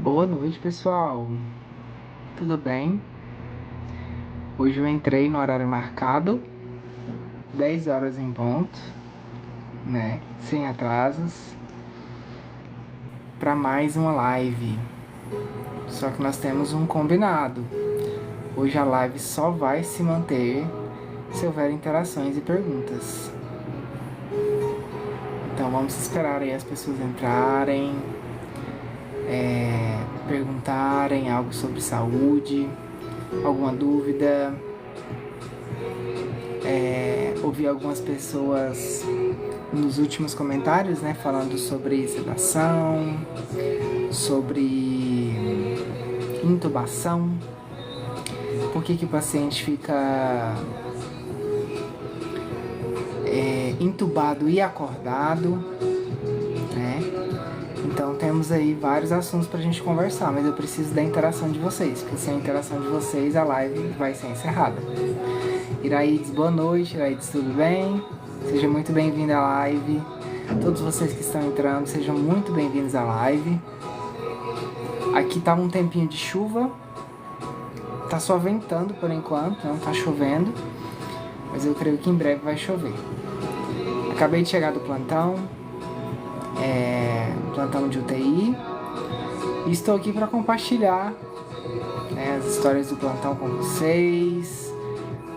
Boa noite, pessoal. Tudo bem? Hoje eu entrei no horário marcado, 10 horas em ponto, né? Sem atrasos, para mais uma live. Só que nós temos um combinado. Hoje a live só vai se manter se houver interações e perguntas. Então vamos esperar aí as pessoas entrarem, perguntarem algo sobre saúde, alguma dúvida. Ouvi algumas pessoas nos últimos comentários, né, falando sobre sedação, sobre intubação, por que o paciente fica intubado e acordado, né? Então temos aí vários assuntos pra gente conversar, mas eu preciso da interação de vocês, porque sem a interação de vocês a live vai ser encerrada. Iraídes, boa noite. Iraídes, tudo bem? Seja muito bem-vindo à live. Todos vocês que estão entrando, sejam muito bem-vindos à live. Aqui tá um tempinho de chuva. Tá só ventando por enquanto, não tá chovendo. Mas eu creio que em breve vai chover. Acabei de chegar do plantão. Plantão de UTI. E estou aqui para compartilhar, né, as histórias do plantão com vocês,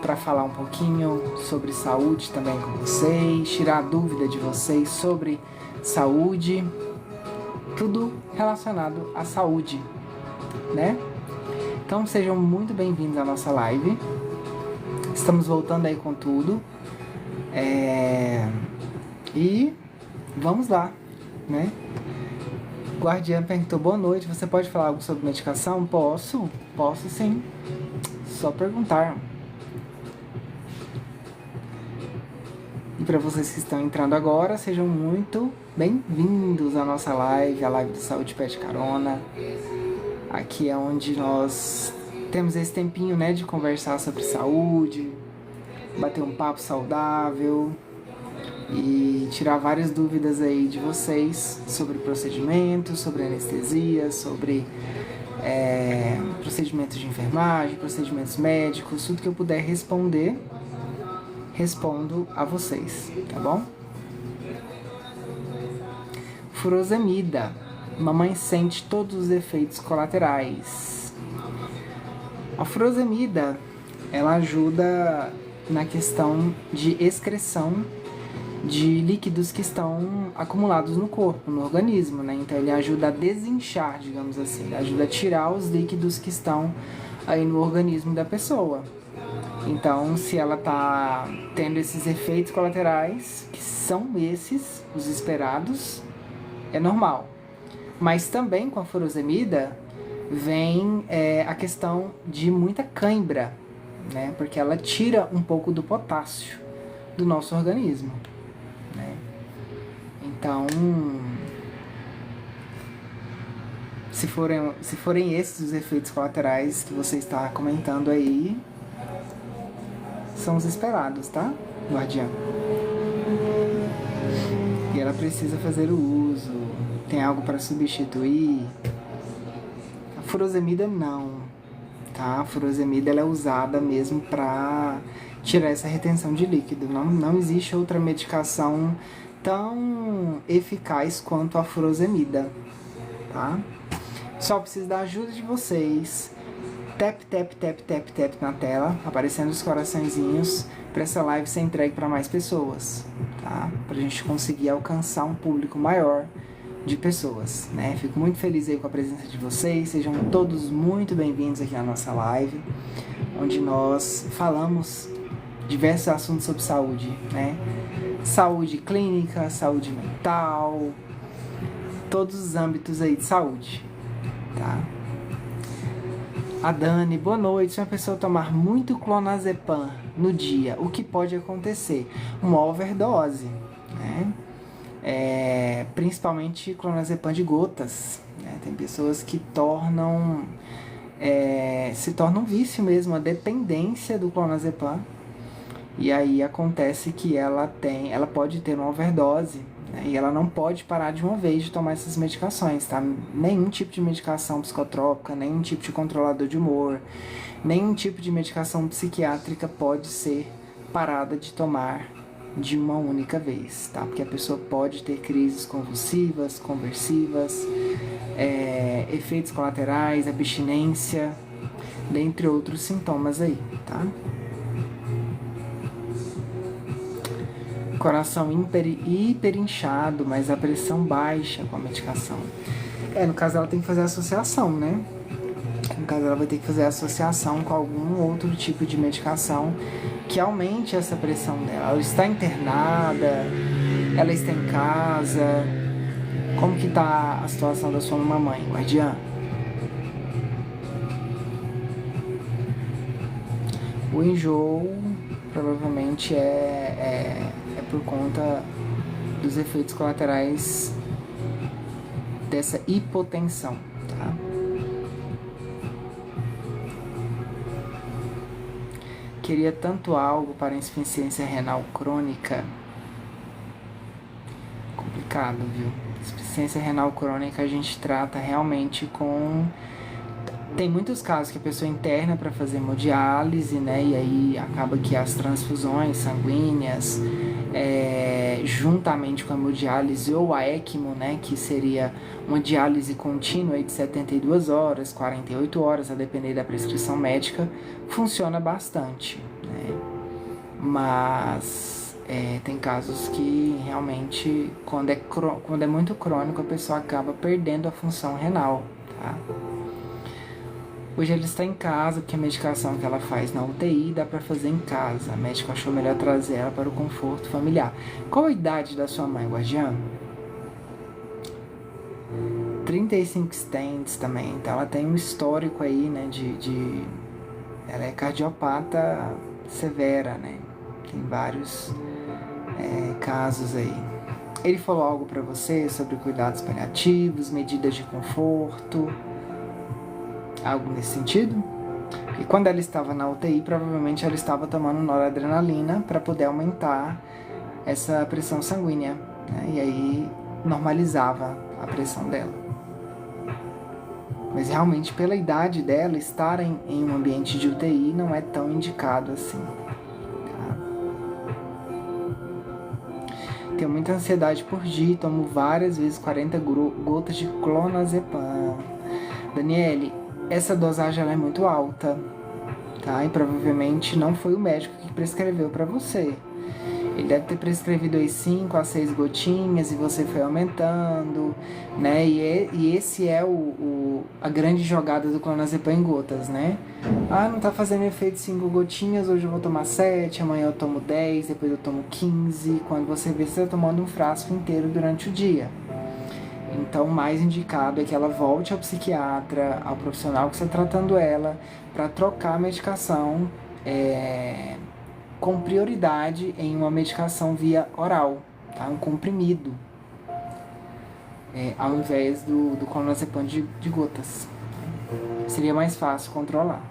para falar um pouquinho sobre saúde também com vocês, tirar a dúvida de vocês sobre saúde, tudo relacionado à saúde, né? Então sejam muito bem-vindos à nossa live. Estamos voltando aí com tudo. E vamos lá, né? O Guardiã perguntou, boa noite, você pode falar algo sobre medicação? Posso sim, só perguntar. E para vocês que estão entrando agora, sejam muito bem-vindos à nossa live, a live do Saúde Pede Carona. Aqui é onde nós temos esse tempinho, né, de conversar sobre saúde, bater um papo saudável e tirar várias dúvidas aí de vocês sobre procedimentos, sobre anestesia, sobre procedimentos de enfermagem, procedimentos médicos, tudo que eu puder responder, respondo a vocês, tá bom? Furosemida. Mamãe sente todos os efeitos colaterais. A furosemida, ela ajuda na questão de excreção de líquidos que estão acumulados no corpo, no organismo, né? Então ele ajuda a desinchar, digamos assim, ele ajuda a tirar os líquidos que estão aí no organismo da pessoa. Então, se ela tá tendo esses efeitos colaterais, que são esses, os esperados, é normal. Mas também com a furosemida vem a questão de muita cãibra, né? Porque ela tira um pouco do potássio do nosso organismo, né? Então, se forem esses os efeitos colaterais que você está comentando aí, são os esperados, tá, Guardiã? E ela precisa fazer o uso. Tem algo para substituir? A furosemida não, tá? A furosemida ela é usada mesmo para tirar essa retenção de líquido. Não existe outra medicação tão eficaz quanto a furosemida, tá? Só preciso da ajuda de vocês. Tap, tap, tap, tap, tap na tela, aparecendo os coraçõezinhos, para essa live ser entregue para mais pessoas, tá? Pra gente conseguir alcançar um público maior de pessoas, né? Fico muito feliz aí com a presença de vocês, sejam todos muito bem-vindos aqui na nossa live, onde nós falamos diversos assuntos sobre saúde, né? Saúde clínica, saúde mental, todos os âmbitos aí de saúde, tá? A Dani, boa noite. Se uma pessoa tomar muito clonazepam no dia, o que pode acontecer? Uma overdose, né? Principalmente clonazepam de gotas, né? Tem pessoas que se tornam vício mesmo, a dependência do clonazepam. E aí acontece que ela pode ter uma overdose, né? E ela não pode parar de uma vez de tomar essas medicações, tá? Nenhum tipo de medicação psicotrópica, nenhum tipo de controlador de humor, nenhum tipo de medicação psiquiátrica pode ser parada de tomar de uma única vez, tá? Porque a pessoa pode ter crises convulsivas, conversivas, efeitos colaterais, abstinência, dentre outros sintomas aí, tá? Coração hiper inchado, mas a pressão baixa com a medicação. No caso ela tem que fazer associação, né? No caso ela vai ter que fazer associação com algum outro tipo de medicação que aumente essa pressão dela. Ela está internada, ela está em casa. Como que tá a situação da sua mamãe, guardiã? O enjoo provavelmente é por conta dos efeitos colaterais dessa hipotensão, tá? Queria tanto algo para insuficiência renal crônica. Complicado, viu? Insuficiência renal crônica a gente trata realmente com... Tem muitos casos que a pessoa interna para fazer hemodiálise, né? E aí acaba que as transfusões sanguíneas, juntamente com a hemodiálise ou a ECMO, né? Que seria uma diálise contínua de 72 horas, 48 horas, a depender da prescrição médica, funciona bastante, né? Mas tem casos que realmente, quando é muito crônico, a pessoa acaba perdendo a função renal, tá? Hoje ela está em casa, porque a medicação que ela faz na UTI dá para fazer em casa. A médica achou melhor trazer ela para o conforto familiar. Qual a idade da sua mãe, guardiã? 35 stents também, então ela tem um histórico aí, né, ela é cardiopata severa, né? Tem vários casos aí. Ele falou algo para você sobre cuidados paliativos, medidas de conforto? Algo nesse sentido? E quando ela estava na UTI, provavelmente ela estava tomando noradrenalina para poder aumentar essa pressão sanguínea, né? E aí normalizava a pressão dela. Mas realmente, pela idade dela, estar em um ambiente de UTI não é tão indicado assim. Tá? Tenho muita ansiedade por dia, tomo várias vezes 40 gotas de clonazepam. Daniele, essa dosagem ela é muito alta, tá? E provavelmente não foi o médico que prescreveu para você. Ele deve ter prescrevido aí 5 a 6 gotinhas e você foi aumentando, né? E esse é a grande jogada do clonazepam em gotas, né? Ah, não tá fazendo efeito 5 gotinhas, hoje eu vou tomar 7, amanhã eu tomo 10, depois eu tomo 15. Quando você vê, você tá tomando um frasco inteiro durante o dia. Então, o mais indicado é que ela volte ao psiquiatra, ao profissional que está tratando ela, para trocar a medicação com prioridade em uma medicação via oral, tá? Um comprimido, ao invés do clonazepam de gotas. Seria mais fácil controlar.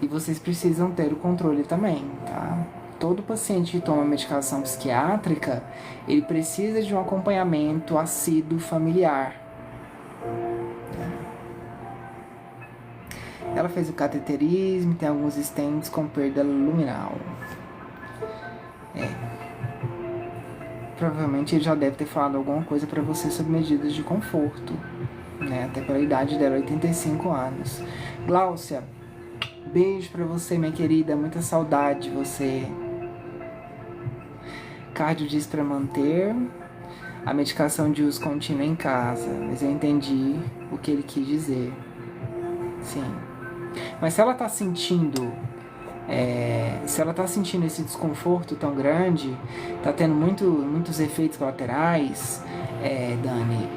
E vocês precisam ter o controle também, tá? Todo paciente que toma medicação psiquiátrica, ele precisa de um acompanhamento assíduo familiar. Ela fez o cateterismo, tem alguns stents com perda luminal. Provavelmente ele já deve ter falado alguma coisa para você sobre medidas de conforto, né? Até pela idade dela, 85 anos. Gláucia, beijo pra você, minha querida, muita saudade de você. Cardio diz para manter a medicação de uso contínuo em casa, mas eu entendi o que ele quis dizer. Sim. Mas se ela tá sentindo esse desconforto tão grande, tá tendo muitos efeitos colaterais, Dani,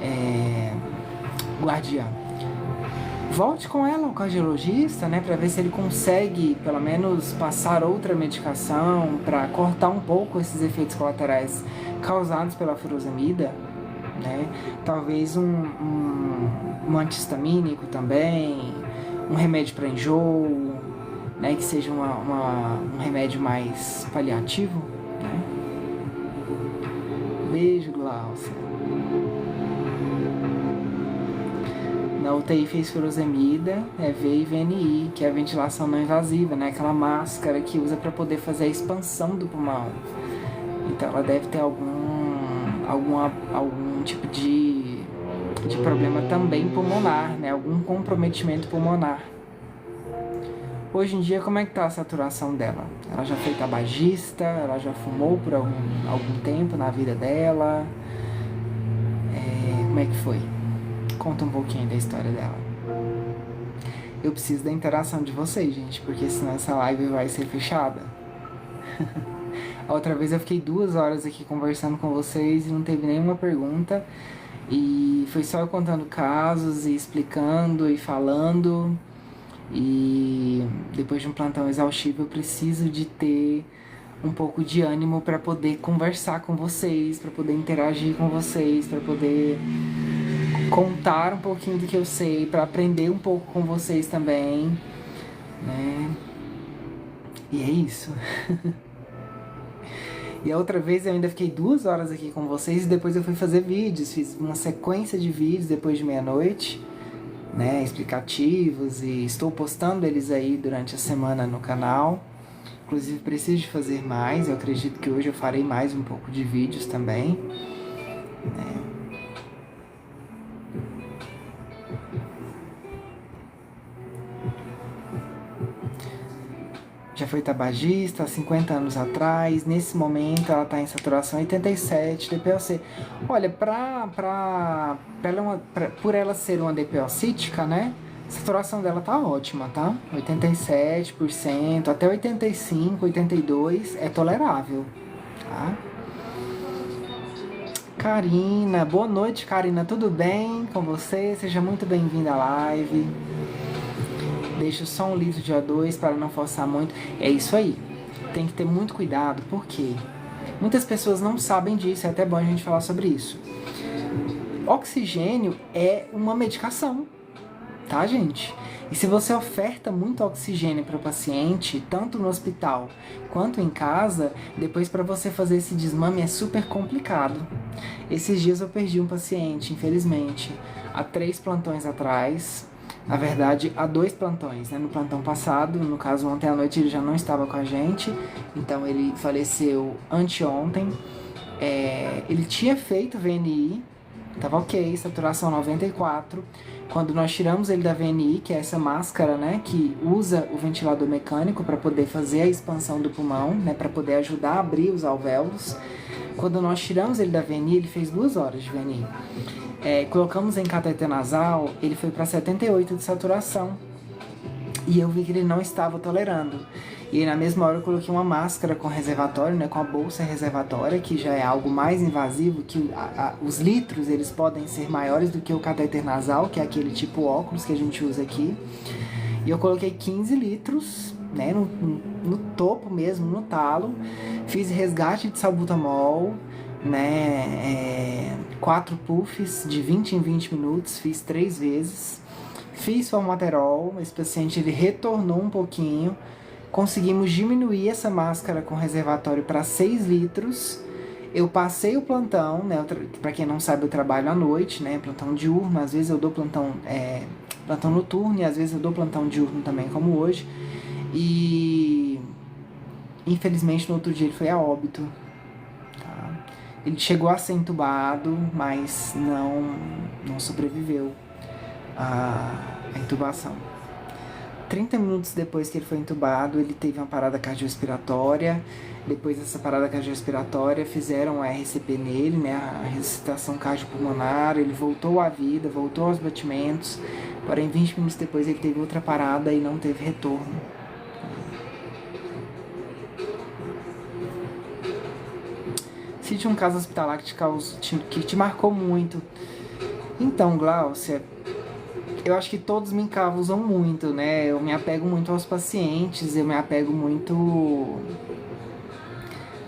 guardiã, volte com ela ao cardiologista, né, para ver se ele consegue pelo menos passar outra medicação para cortar um pouco esses efeitos colaterais causados pela furosemida, né? Talvez um antihistamínico também, um remédio para enjoo, né, que seja um remédio mais paliativo, né? Beijo, Glaucia. Na UTI fez furosemida, V e VNI, que é a ventilação não invasiva, né? Aquela máscara que usa para poder fazer a expansão do pulmão. Então ela deve ter algum tipo de problema também pulmonar, né? Algum comprometimento pulmonar. Hoje em dia, como é que tá a saturação dela? Ela já foi tabagista? Ela já fumou por algum tempo na vida dela? Como é que foi? Conta um pouquinho da história dela. Eu preciso da interação de vocês, gente, porque senão essa live vai ser fechada. A outra vez eu fiquei 2 horas aqui conversando com vocês e não teve nenhuma pergunta. E foi só eu contando casos e explicando e falando. E depois de um plantão exaustivo eu preciso de ter um pouco de ânimo para poder conversar com vocês, para poder interagir com vocês, para poder contar um pouquinho do que eu sei, para aprender um pouco com vocês também, né? E é isso. E a outra vez eu ainda fiquei 2 horas aqui com vocês e depois eu fui fazer vídeos, fiz uma sequência de vídeos depois de meia-noite, né, explicativos, e estou postando eles aí durante a semana no canal. Inclusive preciso de fazer mais, eu acredito que hoje eu farei mais um pouco de vídeos também, né. Já foi tabagista há 50 anos atrás, nesse momento ela está em saturação 87, DPOC. Olha, por ela ser uma DPOcítica, né, a saturação dela tá ótima, tá? 87%, até 85%, 82% é tolerável, tá? Karina, boa noite, Karina, tudo bem com você? Seja muito bem-vinda à live. Deixa só 1 litro de O2 para não forçar muito. É isso aí. Tem que ter muito cuidado, porque muitas pessoas não sabem disso, é até bom a gente falar sobre isso. Oxigênio é uma medicação, tá, gente? E se você oferta muito oxigênio para o paciente, tanto no hospital quanto em casa, depois para você fazer esse desmame é super complicado. Esses dias eu perdi um paciente, infelizmente, há 3 plantões atrás. Na verdade, há 2 plantões, né? No plantão passado, no caso ontem à noite ele já não estava com a gente, então ele faleceu anteontem. Ele tinha feito VNI, estava ok, saturação 94. Quando nós tiramos ele da VNI, que é essa máscara, né, que usa o ventilador mecânico para poder fazer a expansão do pulmão, né, para poder ajudar a abrir os alvéolos. Quando nós tiramos ele da VNI, ele fez 2 horas de VNI. Colocamos em cateter nasal, ele foi para 78 de saturação. E eu vi que ele não estava tolerando. E aí, na mesma hora eu coloquei uma máscara com reservatório, né, com a bolsa reservatória, que já é algo mais invasivo, que os litros eles podem ser maiores do que o cateter nasal, que é aquele tipo óculos que a gente usa aqui. E eu coloquei 15 litros, né, no topo mesmo, no talo. Fiz resgate de salbutamol, né, 4 puffs de 20 em 20 minutos, fiz 3 vezes. Fiz formoterol, esse paciente ele retornou um pouquinho. Conseguimos diminuir essa máscara com reservatório para 6 litros. Eu passei o plantão, né? Para quem não sabe, eu trabalho à noite, né? Plantão diurno, às vezes eu dou plantão noturno e às vezes eu dou plantão diurno também, como hoje. E infelizmente no outro dia ele foi a óbito. Tá? Ele chegou a ser entubado, mas não sobreviveu à intubação. 30 minutos depois que ele foi entubado, ele teve uma parada cardiorrespiratória. Depois dessa parada cardiorrespiratória, fizeram a RCP nele, né, a ressuscitação cardiopulmonar. Ele voltou à vida, voltou aos batimentos. Porém, 20 minutos depois, ele teve outra parada e não teve retorno. Cite um caso hospitalar que te marcou muito. Então, Glaucia, eu acho que todos me encausam muito, né? Eu me apego muito aos pacientes, eu me apego muito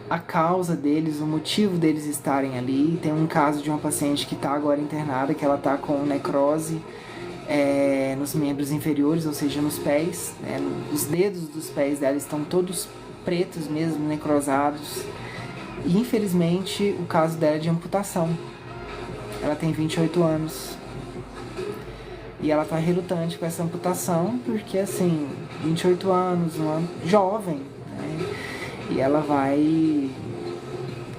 à causa deles, o motivo deles estarem ali. Tem um caso de uma paciente que está agora internada, que ela está com necrose nos membros inferiores, ou seja, nos pés. Os dedos dos pés dela estão todos pretos mesmo, necrosados. E infelizmente o caso dela é de amputação. Ela tem 28 anos. E ela tá relutante com essa amputação, porque assim, 28 anos, uma jovem, né? E ela vai,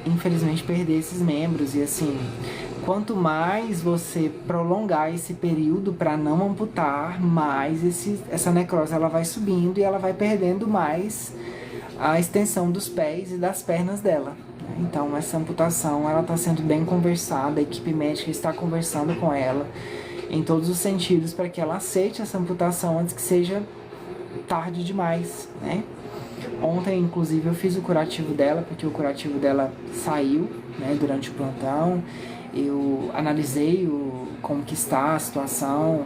infelizmente, perder esses membros. E assim, quanto mais você prolongar esse período para não amputar, mais essa necrose ela vai subindo e ela vai perdendo mais a extensão dos pés e das pernas dela. Então essa amputação ela está sendo bem conversada, a equipe médica está conversando com ela em todos os sentidos para que ela aceite essa amputação antes que seja tarde demais, né? Ontem, inclusive, eu fiz o curativo dela, porque o curativo dela saiu, né, durante o plantão. Eu analisei como que está a situação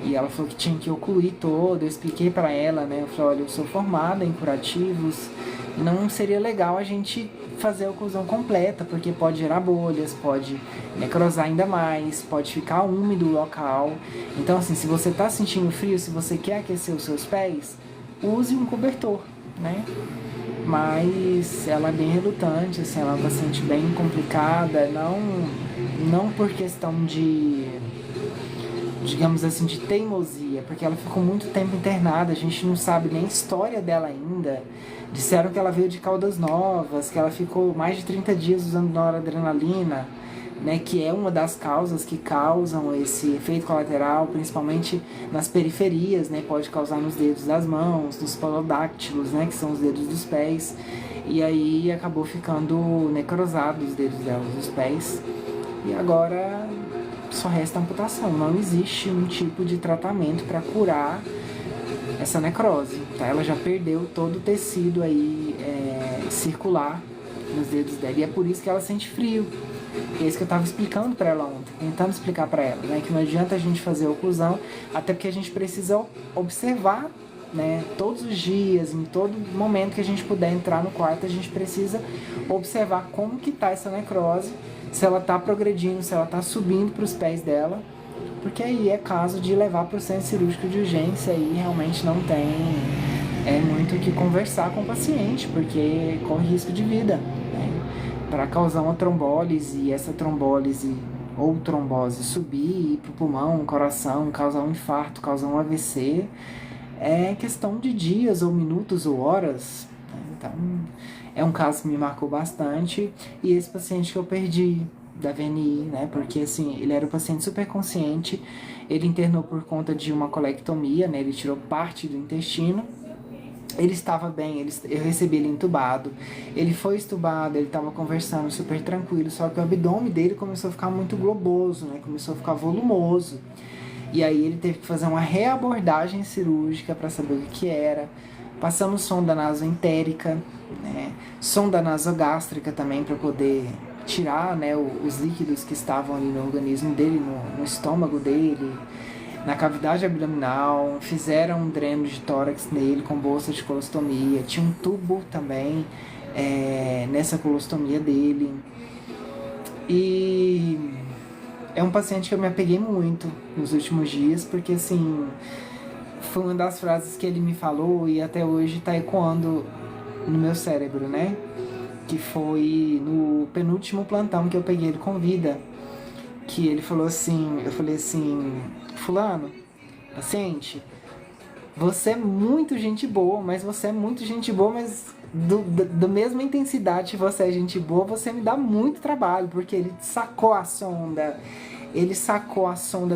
e ela falou que tinha que ocluir todo. Eu expliquei para ela, né? Eu falei, olha, eu sou formada em curativos, não seria legal a gente fazer a oclusão completa, porque pode gerar bolhas, pode necrosar ainda mais, pode ficar úmido o local. Então, assim, se você está sentindo frio, se você quer aquecer os seus pés, use um cobertor, né? Mas ela é bem relutante, assim, ela é uma paciente bem complicada, não por questão de, digamos assim, de teimosia, porque ela ficou muito tempo internada, a gente não sabe nem a história dela ainda. Disseram que ela veio de Caldas Novas, que ela ficou mais de 30 dias usando noradrenalina, né, que é uma das causas que causam esse efeito colateral, principalmente nas periferias, né, pode causar nos dedos das mãos, nos pododáctilos, né, que são os dedos dos pés, e aí acabou ficando necrosado os dedos dela, dos pés, e agora só resta amputação. Não existe um tipo de tratamento para curar essa necrose, tá? Ela já perdeu todo o tecido aí circular nos dedos dela, e é por isso que ela sente frio. É isso que eu estava explicando para ela ontem, tentando explicar para ela, né, que não adianta a gente fazer a oclusão, até porque a gente precisa observar, né, todos os dias, em todo momento que a gente puder entrar no quarto, a gente precisa observar como que tá essa necrose, se ela tá progredindo, se ela tá subindo para os pés dela, porque aí é caso de levar para o centro cirúrgico de urgência e realmente não tem muito o que conversar com o paciente, porque corre risco de vida, né? Para causar uma trombólise, e essa trombólise ou trombose subir para o pulmão, coração, causar um infarto, causar um AVC, é questão de dias ou minutos ou horas, né? Então é um caso que me marcou bastante, e esse paciente que eu perdi da VNI, né, porque assim, ele era um paciente super consciente, ele internou por conta de uma colectomia, né, ele tirou parte do intestino, ele estava bem, eu recebi ele entubado, ele foi estubado, ele estava conversando super tranquilo, só que o abdômen dele começou a ficar muito globoso, né, começou a ficar volumoso, e aí ele teve que fazer uma reabordagem cirúrgica para saber o que era. Passamos sonda nasoentérica, né, sonda nasogástrica também para poder tirar, né, os líquidos que estavam ali no organismo dele, no estômago dele, na cavidade abdominal. Fizeram um dreno de tórax nele com bolsa de colostomia, tinha um tubo também nessa colostomia dele. E é um paciente que eu me apeguei muito nos últimos dias, porque assim, foi uma das frases que ele me falou e até hoje está ecoando no meu cérebro, né? Que foi no penúltimo plantão que eu peguei ele com vida, que ele falou assim, eu falei assim, fulano, paciente, você é muito gente boa, mas do mesma intensidade que você é gente boa, você me dá muito trabalho, porque ele sacou a sonda,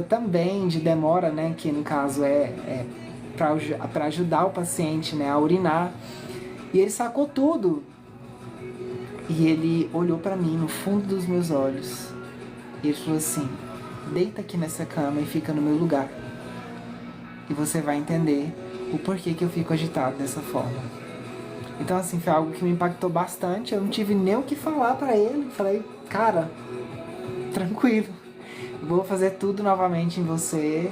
também de demora, né, que no caso é para ajudar o paciente, né, a urinar, e ele sacou tudo. E ele olhou pra mim no fundo dos meus olhos e ele falou assim, deita aqui nessa cama e fica no meu lugar, e você vai entender o porquê que eu fico agitado dessa forma. Então assim, foi algo que me impactou bastante, eu não tive nem o que falar pra ele, falei, cara, tranquilo, vou fazer tudo novamente em você,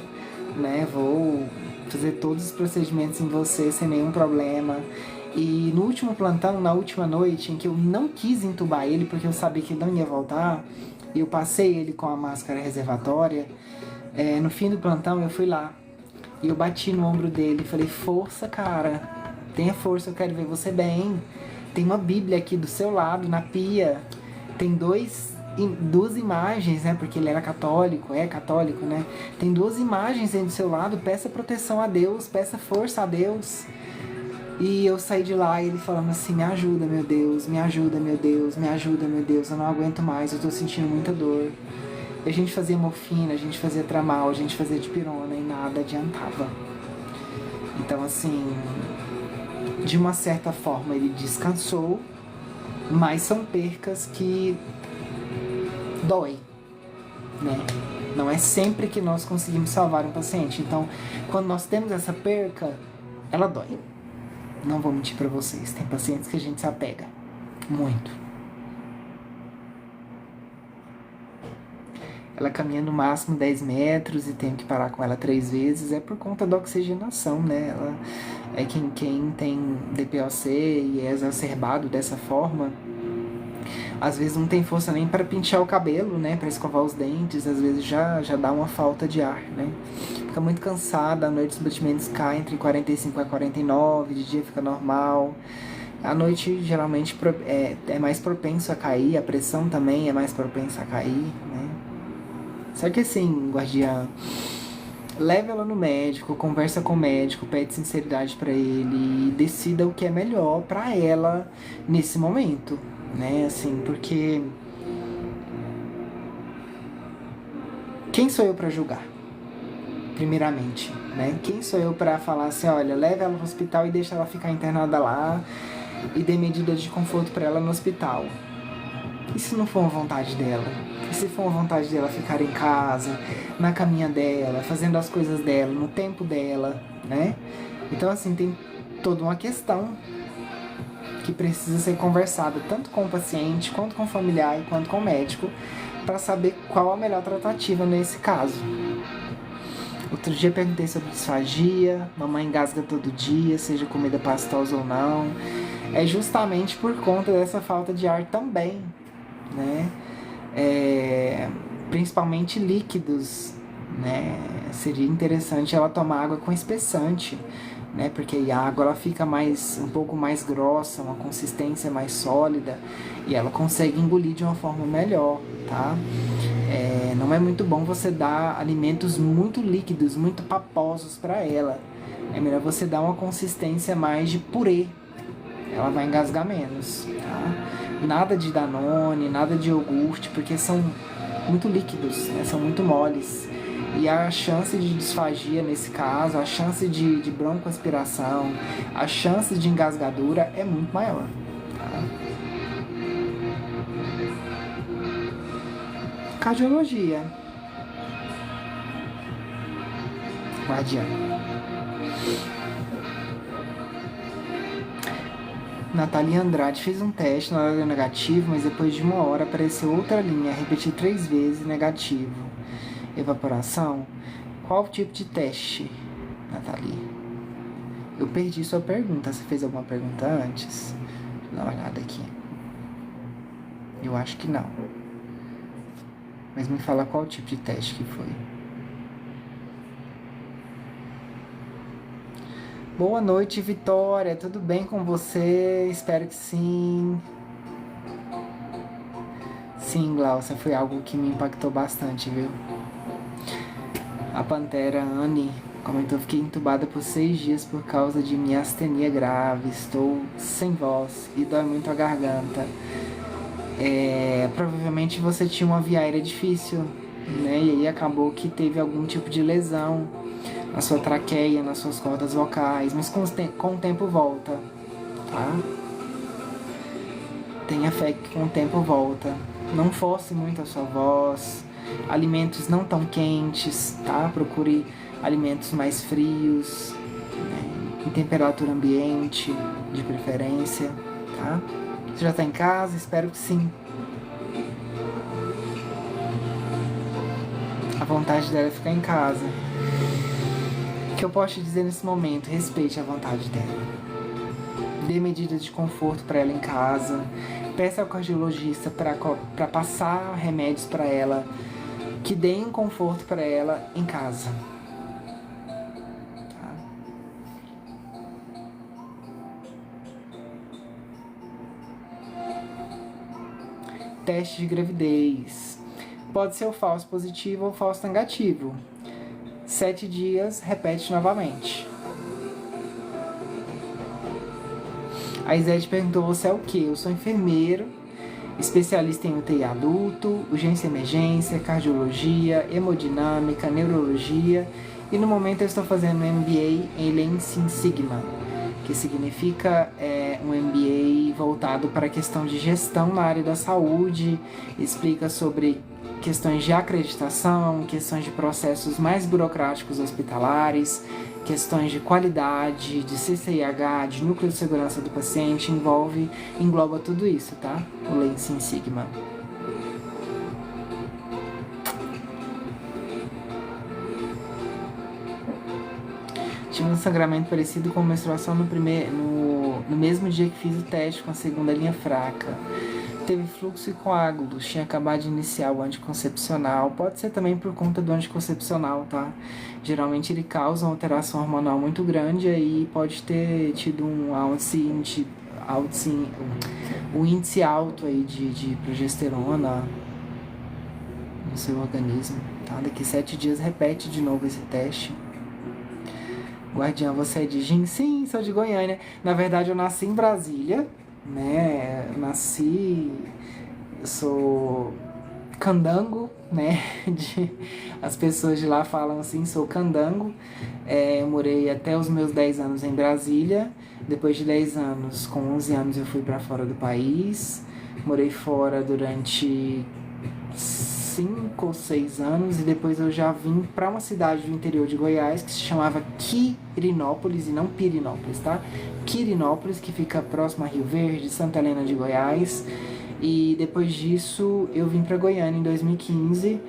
né, vou fazer todos os procedimentos em você sem nenhum problema. E no último plantão, na última noite, em que eu não quis entubar ele, porque eu sabia que ele não ia voltar, e eu passei ele com a máscara reservatória, no fim do plantão eu fui lá e eu bati no ombro dele e falei, força, cara, tenha força, eu quero ver você bem. Tem uma Bíblia aqui do seu lado, na pia. Tem duas imagens, né? Porque ele era católico, é católico, né? Tem duas imagens aí do seu lado, peça proteção a Deus, peça força a Deus. E eu saí de lá e ele falando assim, me ajuda, meu Deus, me ajuda, meu Deus, me ajuda, meu Deus, eu não aguento mais, eu tô sentindo muita dor. E a gente fazia morfina, a gente fazia tramal, a gente fazia dipirona e nada adiantava. Então, assim, de uma certa forma ele descansou, mas são percas que dói, né? Não é sempre que nós conseguimos salvar um paciente. Então, quando nós temos essa perca, ela dói. Não vou mentir pra vocês, tem pacientes que a gente se apega muito. Ela caminha no máximo 10 metros e tenho que parar com ela 3 vezes, é por conta da oxigenação, né? Ela é quem tem DPOC e é exacerbado dessa forma, às vezes não tem força nem para pintar o cabelo, né? Para escovar os dentes, às vezes já dá uma falta de ar, né? Fica muito cansada, à noite os batimentos caem entre 45 a 49, de dia fica normal. À noite, geralmente, é mais propenso a cair, a pressão também é mais propensa a cair, né? Só que assim, guardiã, leve ela no médico, conversa com o médico, pede sinceridade pra ele e decida o que é melhor pra ela nesse momento, né? Assim, porque quem sou eu pra julgar? Primeiramente, né? Quem sou eu pra falar assim, olha, leve ela no hospital e deixa ela ficar internada lá e dê medidas de conforto pra ela no hospital? E se não for uma vontade dela? E se for uma vontade dela ficar em casa, na caminha dela, fazendo as coisas dela, no tempo dela, né? Então, assim, tem toda uma questão que precisa ser conversada tanto com o paciente, quanto com o familiar e quanto com o médico, para saber qual a melhor tratativa nesse caso. Outro dia perguntei sobre disfagia, mamãe engasga todo dia, seja comida pastosa ou não. É justamente por conta dessa falta de ar também, né? Principalmente líquidos, né? Seria interessante ela tomar água com espessante, né? Porque a água ela fica um pouco mais grossa, uma consistência mais sólida e ela consegue engolir de uma forma melhor, tá? Não é muito bom você dar alimentos muito líquidos, muito paposos para ela. É melhor você dar uma consistência mais de purê. Ela vai engasgar menos, tá? Nada de Danone, nada de iogurte, porque são muito líquidos, né? São muito moles. E a chance de disfagia nesse caso, a chance de broncoaspiração, a chance de engasgadura é muito maior, tá? Cardiologia. Guardiã. Natalia Andrade fez um teste, na hora deu negativo, mas depois de 1 hora apareceu outra linha, repeti 3 vezes, negativo. Evaporação? Qual tipo de teste, Natalia? Eu perdi sua pergunta, você fez alguma pergunta antes? Deixa eu dar uma olhada aqui. Eu acho que não. Mas me fala qual tipo de teste que foi. Boa noite, Vitória. Tudo bem com você? Espero que sim. Sim, Glaucia, foi algo que me impactou bastante, viu? A Pantera Anne comentou: fiquei entubada por 6 dias por causa de minha astenia grave. Estou sem voz e dói muito a garganta. Provavelmente você tinha uma via aérea difícil, né? E aí acabou que teve algum tipo de lesão na sua traqueia, nas suas cordas vocais, mas com o tempo volta, tá? Tenha fé que com o tempo volta. Não force muito a sua voz. Alimentos não tão quentes, tá? Procure alimentos mais frios, né? Em temperatura ambiente, de preferência, tá? Você já está em casa? Espero que sim. A vontade dela é ficar em casa. O que eu posso te dizer nesse momento? Respeite a vontade dela. Dê medidas de conforto para ela em casa. Peça ao cardiologista para passar remédios para ela que deem um conforto para ela em casa. Tá? Teste de gravidez. Pode ser o falso positivo ou o falso negativo. 7 dias, repete novamente. A Isete perguntou: você é o quê? Eu sou enfermeiro, especialista em UTI adulto, urgência e emergência, cardiologia, hemodinâmica, neurologia, e no momento eu estou fazendo um MBA em Lean Six Sigma, que significa um MBA voltado para a questão de gestão na área da saúde, explica sobre questões de acreditação, questões de processos mais burocráticos hospitalares, questões de qualidade, de CCIH, de núcleo de segurança do paciente, engloba tudo isso, tá? O Lean Six Sigma. Tive um sangramento parecido com menstruação no mesmo dia que fiz o teste com a segunda linha fraca. Teve fluxo e coágulos, tinha acabado de iniciar o anticoncepcional. Pode ser também por conta do anticoncepcional, tá? Geralmente ele causa uma alteração hormonal muito grande, aí pode ter tido um índice alto aí de progesterona no seu organismo, tá? Daqui 7 dias repete de novo esse teste. Guardiã, você é de Jim? Sim, sou de Goiânia. Na verdade, eu nasci em Brasília, né? Eu sou candango, né? As pessoas de lá falam assim, sou candango. Eu morei até os meus 10 anos em Brasília. Depois de 10 anos, com 11 anos, eu fui para fora do país. Morei fora durante 5 ou 6 anos e depois eu já vim para uma cidade do interior de Goiás que se chamava Quirinópolis e não Pirinópolis, tá? Quirinópolis, que fica próximo a Rio Verde, Santa Helena de Goiás. E depois disso eu vim para Goiânia em 2015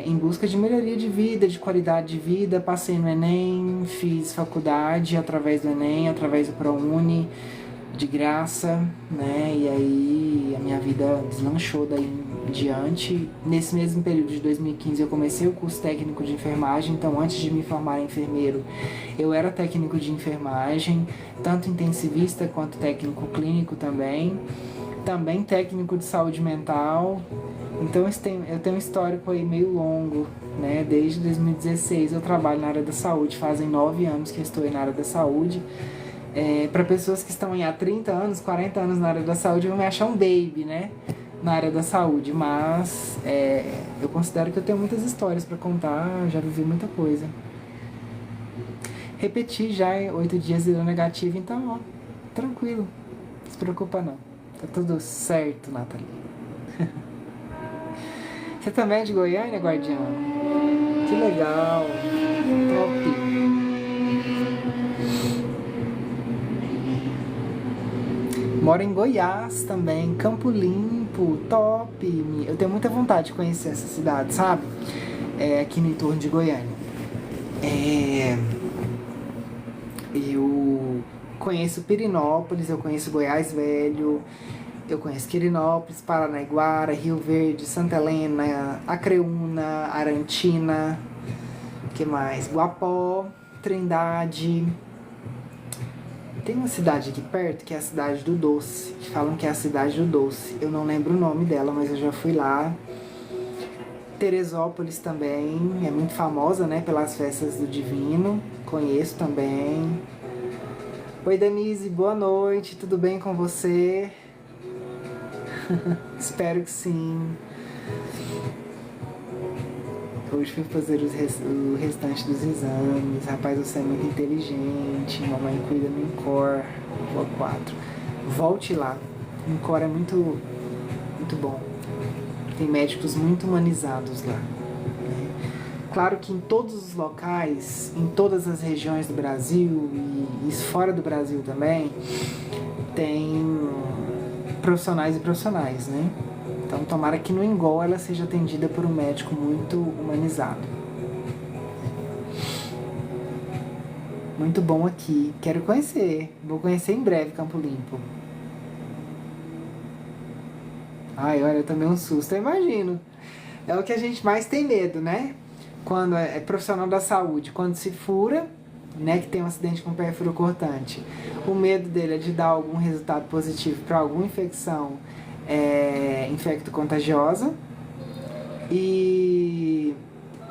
em busca de melhoria de vida, de qualidade de vida. Passei no Enem, fiz faculdade através do Enem, através do ProUni, de graça, né? E aí a minha vida deslanchou daí em diante. Nesse mesmo período de 2015 eu comecei o curso técnico de enfermagem, então antes de me formar em enfermeiro eu era técnico de enfermagem, tanto intensivista quanto técnico clínico também técnico de saúde mental. Então eu tenho um histórico aí meio longo, né? Desde 2016 eu trabalho na área da saúde, fazem 9 anos que eu estou aí na área da saúde. Para pessoas que estão aí há 30 anos, 40 anos na área da saúde, vão me achar um baby, né? Na área da saúde, mas eu considero que eu tenho muitas histórias para contar, já vivi muita coisa. Repeti já 8 dias de negativo, então, ó, tranquilo, não se preocupa não. Tá tudo certo, Nathalie. Você também é de Goiânia, guardiã? Que legal, top. Moro em Goiás também, Campo Limpo, top. Eu tenho muita vontade de conhecer essa cidade, sabe? Aqui no entorno de Goiânia. Eu conheço Pirinópolis, eu conheço Goiás Velho, eu conheço Quirinópolis, Paranaiguara, Rio Verde, Santa Helena, Acreúna, Arantina, que mais? Guapó, Trindade. Tem uma cidade aqui perto que é a cidade do Doce, que falam que é a cidade do Doce. Eu não lembro o nome dela, mas eu já fui lá. Teresópolis também, é muito famosa, né, pelas festas do Divino, conheço também. Oi, Denise, boa noite, tudo bem com você? Espero que sim. Hoje fui fazer o restante dos exames. Rapaz, você é muito inteligente. Mamãe cuida no INCOR, Rua 4. Volte lá. O INCOR é muito, muito bom. Tem médicos muito humanizados lá. Claro que em todos os locais, em todas as regiões do Brasil e fora do Brasil também, tem profissionais e profissionais, né? Então, tomara que no Ingol ela seja atendida por um médico muito humanizado. Muito bom aqui. Quero conhecer. Vou conhecer em breve Campo Limpo. Ai, olha, eu tomei um susto, eu imagino. É o que a gente mais tem medo, né? Quando é profissional da saúde, quando se fura, né, que tem um acidente com pérfuro cortante, o medo dele é de dar algum resultado positivo para alguma infecção infecto-contagiosa. E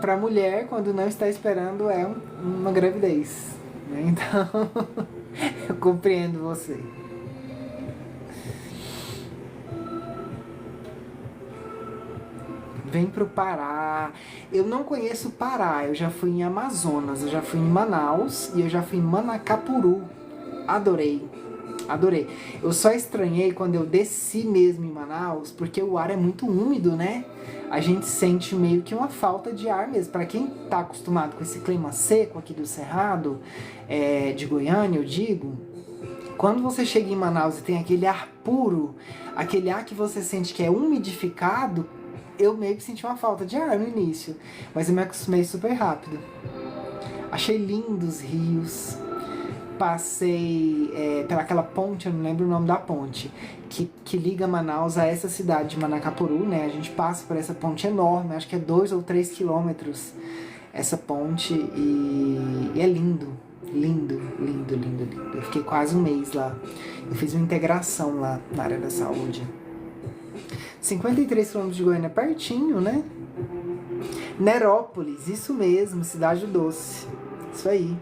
para a mulher, quando não está esperando, uma gravidez, né? Então, eu compreendo você. Vem pro Pará. Eu não conheço o Pará, eu já fui em Amazonas, eu já fui em Manaus e eu já fui em Manacapuru. Adorei, adorei. Eu só estranhei quando eu desci mesmo em Manaus, porque o ar é muito úmido, né? A gente sente meio que uma falta de ar mesmo. Para quem tá acostumado com esse clima seco aqui do Cerrado, de Goiânia, eu digo, quando você chega em Manaus e tem aquele ar puro, aquele ar que você sente que é umidificado, eu meio que senti uma falta de ar no início, mas eu me acostumei super rápido. Achei lindos os rios. Passei pelaquela ponte, eu não lembro o nome da ponte, que liga Manaus a essa cidade de Manacapuru, né? A gente passa por essa ponte enorme, acho que é 2 ou 3 quilômetros essa ponte, e é lindo, lindo, lindo, lindo, lindo. Eu fiquei quase um mês lá. Eu fiz uma integração lá na área da saúde. 53 quilômetros de Goiânia, pertinho, né? Nerópolis, isso mesmo, Cidade Doce. Isso aí.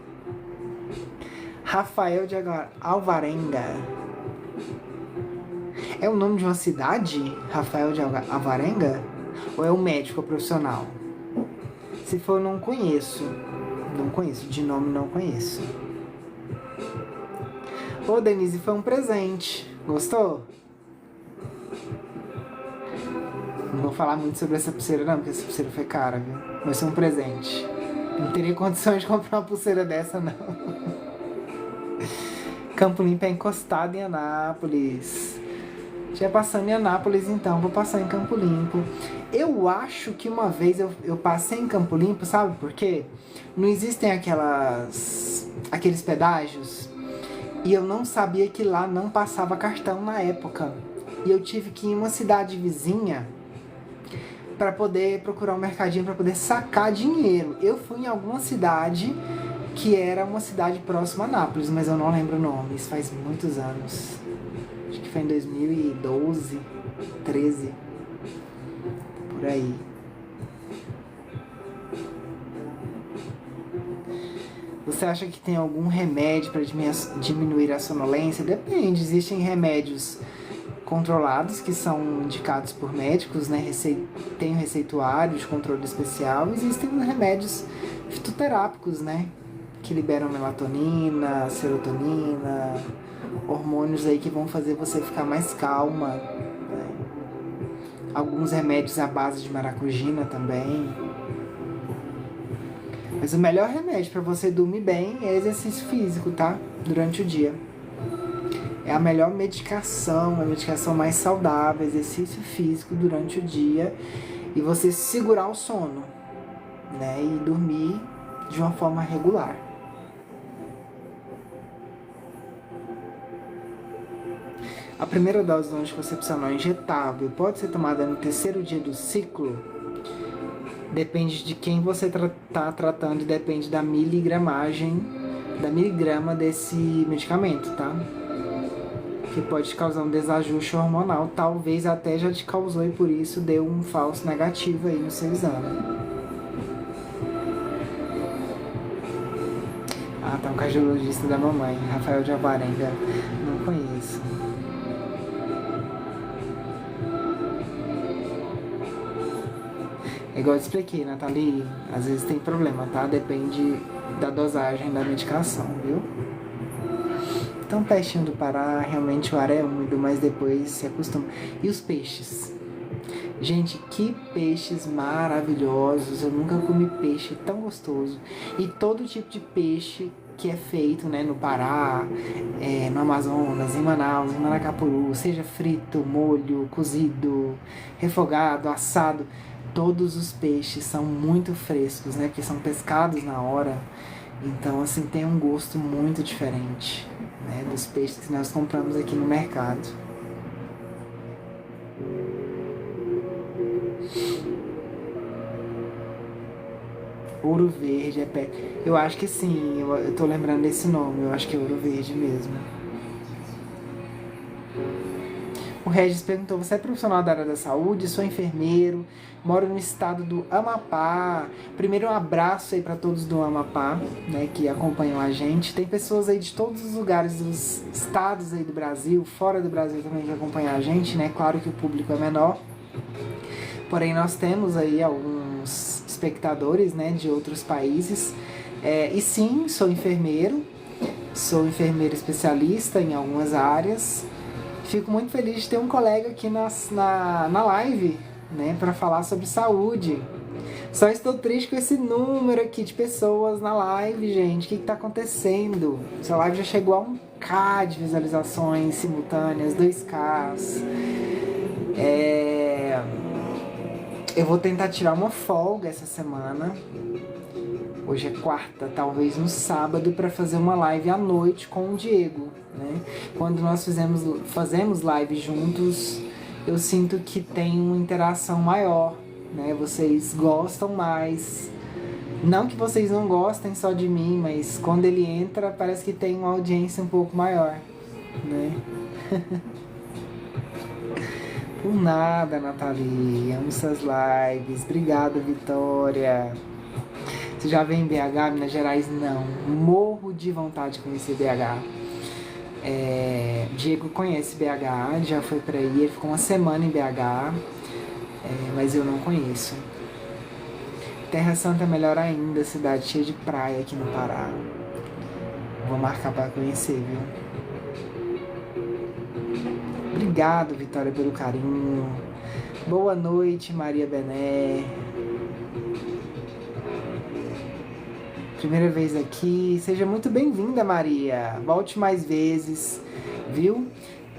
Rafael de Alvarenga. É o nome de uma cidade? Rafael de Alvarenga? Ou é um médico profissional? Se for, não conheço. Não conheço, de nome não conheço. Ô, Denise, foi um presente. Gostou? Não vou falar muito sobre essa pulseira não, porque essa pulseira foi cara, viu? Mas foi um presente. Não teria condições de comprar uma pulseira dessa, não. Campo Limpo é encostado em Anápolis. Já passando em Anápolis, então, vou passar em Campo Limpo. Eu acho que uma vez eu passei em Campo Limpo, sabe por quê? Não existem aqueles pedágios, e eu não sabia que lá não passava cartão na época. E eu tive que ir em uma cidade vizinha para poder procurar um mercadinho para poder sacar dinheiro. Eu fui em alguma cidade que era uma cidade próxima a Anápolis, mas eu não lembro o nome, isso faz muitos anos. Acho que foi em 2012, 13, por aí. Você acha que tem algum remédio para diminuir a sonolência? Depende, existem remédios controlados que são indicados por médicos, né? Tem um receituário de controle especial. Existem remédios fitoterápicos, né? Que liberam melatonina, serotonina, hormônios aí que vão fazer você ficar mais calma, né? Alguns remédios à base de maracujina também. Mas o melhor remédio para você dormir bem é exercício físico, tá? Durante o dia. É a melhor medicação, a medicação mais saudável, exercício físico durante o dia, e você segurar o sono, né? E dormir de uma forma regular. A primeira dose do anticoncepcional injetável pode ser tomada no terceiro dia do ciclo. Depende de quem você está tratando e depende da miligramagem, da miligrama desse medicamento, tá? Que pode causar um desajuste hormonal, talvez até já te causou e por isso deu um falso negativo aí no seu exame. Ah, tá um cardiologista da mamãe, Rafael de Alvarenga, não conheço. É igual eu expliquei, Nathalie, às vezes tem problema, tá? Depende da dosagem da medicação, viu? Então, testinho do Pará, realmente o ar é úmido, mas depois se acostuma. E os peixes? Gente, que peixes maravilhosos! Eu nunca comi peixe tão gostoso. E todo tipo de peixe que é feito, né, no Pará, no Amazonas, em Manaus, em Manacapuru, seja frito, molho, cozido, refogado, assado, todos os peixes são muito frescos, né, porque são pescados na hora. Então, assim, tem um gosto muito diferente, né, dos peixes que nós compramos aqui no mercado. Ouro Verde, eu acho que sim, eu tô lembrando desse nome, eu acho que é Ouro Verde mesmo. O Regis perguntou, você é profissional da área da saúde? Sou enfermeiro, moro no estado do Amapá. Primeiro um abraço aí para todos do Amapá, né, que acompanham a gente. Tem pessoas aí de todos os lugares dos estados aí do Brasil, fora do Brasil também que acompanham a gente, né? Claro que o público é menor, porém nós temos aí alguns espectadores, né, de outros países. E sim, sou enfermeiro especialista em algumas áreas. Fico muito feliz de ter um colega aqui na live, né, para falar sobre saúde. Só estou triste com esse número aqui de pessoas na live, gente. O que está acontecendo? Essa live já chegou a 1K de visualizações simultâneas, 2Ks. Eu vou tentar tirar uma folga essa semana. Hoje é quarta, talvez no sábado, para fazer uma live à noite com o Diego, né? Quando nós fazemos live juntos, eu sinto que tem uma interação maior, né? Vocês gostam mais. Não que vocês não gostem só de mim, mas quando ele entra, parece que tem uma audiência um pouco maior, né? Por nada, Nathalie. Amo suas lives. Obrigada, Vitória. Você já veio em BH, Minas Gerais? Não. Morro de vontade de conhecer BH. Diego conhece BH, já foi pra aí, ele ficou uma semana em BH, mas eu não conheço. Terra Santa é melhor ainda, cidade cheia de praia aqui no Pará. Vou marcar pra conhecer, viu? Obrigado, Vitória, pelo carinho. Boa noite, Maria Bené. Primeira vez aqui, seja muito bem-vinda, Maria. Volte mais vezes, viu?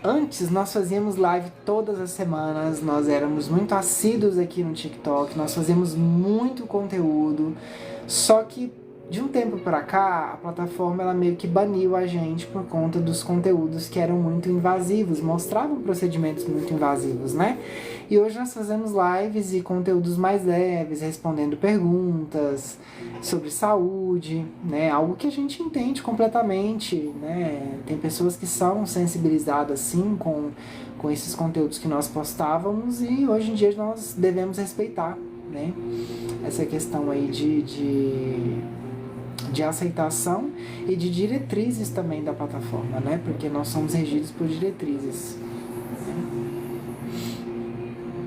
Antes nós fazíamos live todas as semanas, nós éramos muito assíduos aqui no TikTok, nós fazíamos muito conteúdo, só que de um tempo pra cá, a plataforma ela meio que baniu a gente por conta dos conteúdos que eram muito invasivos, mostravam procedimentos muito invasivos, né? E hoje nós fazemos lives e conteúdos mais leves, respondendo perguntas sobre saúde, né? Algo que a gente entende completamente, né? Tem pessoas que são sensibilizadas, sim, com esses conteúdos que nós postávamos e hoje em dia nós devemos respeitar, né? Essa questão aí de aceitação e de diretrizes também da plataforma, né? Porque nós somos regidos por diretrizes.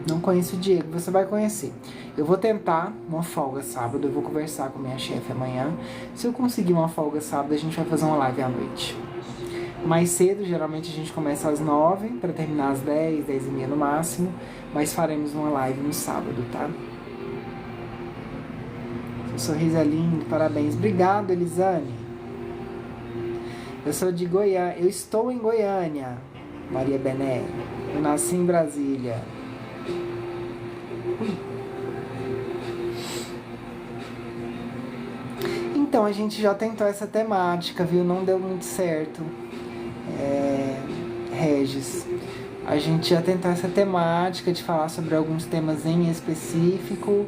Não conheço o Diego, você vai conhecer. Eu vou tentar uma folga sábado, eu vou conversar com minha chefe amanhã. Se eu conseguir uma folga sábado, a gente vai fazer uma live à noite. Mais cedo, geralmente a gente começa às 9 para terminar às 10, 10h30 no máximo, mas faremos uma live no sábado, tá? Seu sorriso é lindo, parabéns. Obrigado, Elisane. Eu sou de Goiânia, eu estou em Goiânia, Maria Bené. Eu nasci em Brasília. Então, a gente já tentou essa temática, viu? Não deu muito certo. Regis, a gente já tentou essa temática de falar sobre alguns temas em específico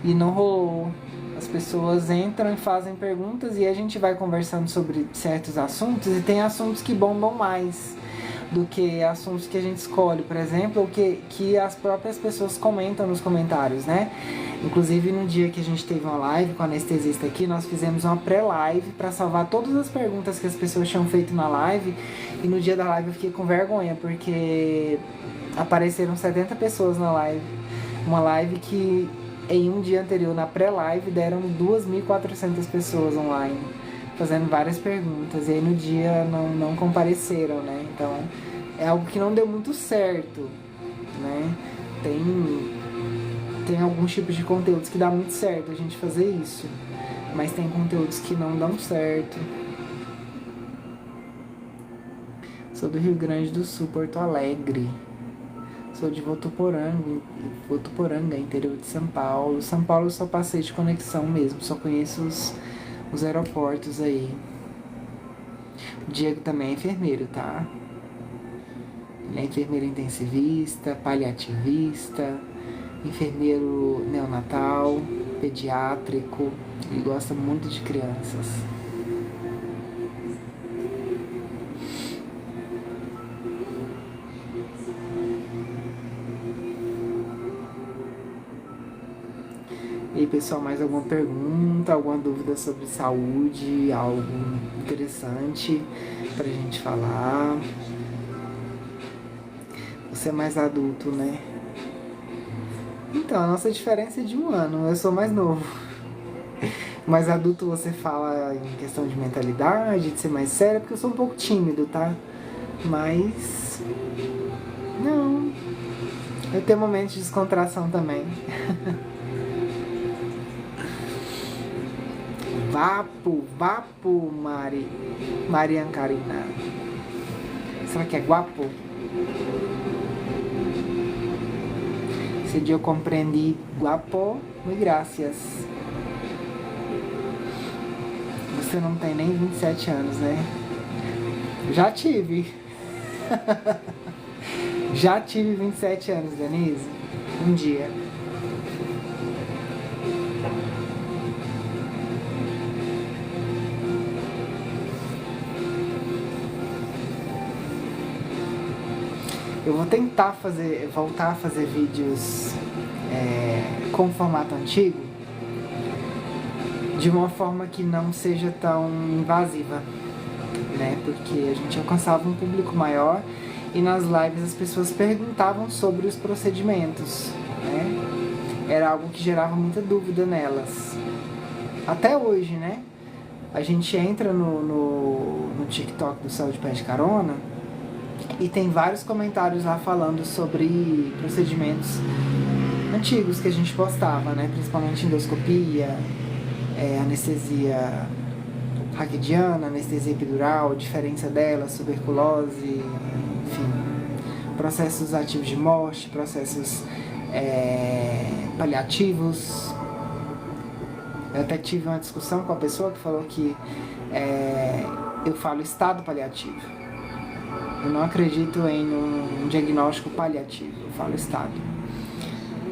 e não rolou. As pessoas entram e fazem perguntas e a gente vai conversando sobre certos assuntos e tem assuntos que bombam mais do que assuntos que a gente escolhe, por exemplo, ou que as próprias pessoas comentam nos comentários, né? Inclusive, no dia que a gente teve uma live com a anestesista aqui, nós fizemos uma pré-live para salvar todas as perguntas que as pessoas tinham feito na live. E no dia da live eu fiquei com vergonha, porque apareceram 70 pessoas na live. Uma live que em um dia anterior, na pré-live, deram 2.400 pessoas online, fazendo várias perguntas. E aí no dia não compareceram, né? Então, é algo que não deu muito certo, né? Tem alguns tipos de conteúdos que dá muito certo a gente fazer isso, mas tem conteúdos que não dão certo. Sou do Rio Grande do Sul, Porto Alegre. Sou de Votuporanga, interior de São Paulo. São Paulo eu só passei de conexão mesmo, só conheço os aeroportos aí. O Diego também é enfermeiro, tá? Ele é enfermeiro intensivista, paliativista, enfermeiro neonatal. pediátrico, ele gosta muito de crianças. E aí, pessoal, mais alguma pergunta, alguma dúvida sobre saúde, algo interessante pra gente falar? Você é mais adulto, né? Então, a nossa diferença é de 1 ano, eu sou mais novo. Mais adulto você fala em questão de mentalidade, de ser mais sério, porque eu sou um pouco tímido, tá? Mas... não. Eu tenho momentos de descontração também. Vapo, Marian Karina. Será que é guapo? Esse dia eu compreendi guapo, muito graças. Você não tem nem 27 anos, né? Já tive. Já tive 27 anos, Denise. Um dia. Eu vou tentar voltar a fazer vídeos com formato antigo, de uma forma que não seja tão invasiva, né? Porque a gente alcançava um público maior e nas lives as pessoas perguntavam sobre os procedimentos, né? Era algo que gerava muita dúvida nelas. Até hoje, né? A gente entra no TikTok do Saúde Pede Carona e tem vários comentários lá falando sobre procedimentos antigos que a gente postava, né? Principalmente endoscopia, anestesia raquidiana, anestesia epidural, diferença dela, tuberculose, enfim, processos ativos de morte, processos paliativos. Eu até tive uma discussão com a pessoa que falou que eu falo estado paliativo. Eu não acredito em um diagnóstico paliativo, eu falo estado.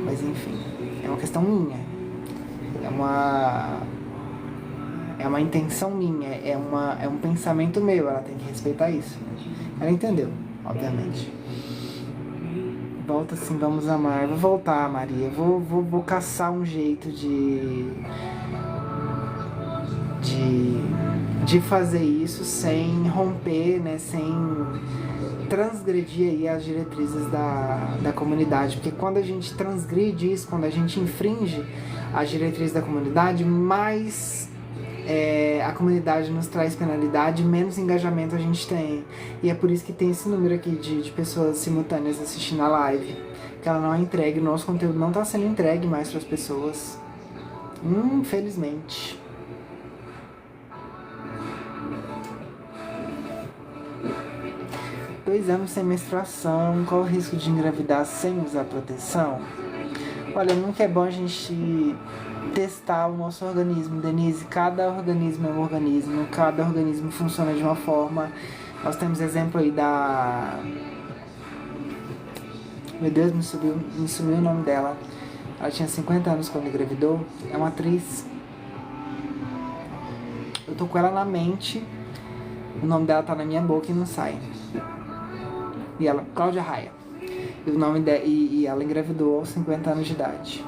Mas enfim, é uma questão minha. É uma intenção minha, é um pensamento meu, ela tem que respeitar isso. Ela entendeu, obviamente. Volta sim, vamos amar. Vou voltar, Maria. Vou caçar um jeito de fazer isso sem romper, né, sem transgredir aí as diretrizes da comunidade, porque quando a gente transgride isso, quando a gente infringe as diretrizes da comunidade, mais a comunidade nos traz penalidade, menos engajamento a gente tem. E é por isso que tem esse número aqui de pessoas simultâneas assistindo a live, que ela não é entregue, o nosso conteúdo não está sendo entregue mais para as pessoas, infelizmente. Dois anos sem menstruação, qual o risco de engravidar sem usar proteção? Olha, nunca é bom a gente testar o nosso organismo, Denise. Cada organismo é um organismo, cada organismo funciona de uma forma. Nós temos exemplo aí da... Meu Deus, me sumiu o nome dela. Ela tinha 50 anos quando engravidou. É uma atriz. Eu tô com ela na mente. O nome dela tá na minha boca e não sai. E ela, Cláudia Raia. E, o nome e ela engravidou aos 50 anos de idade.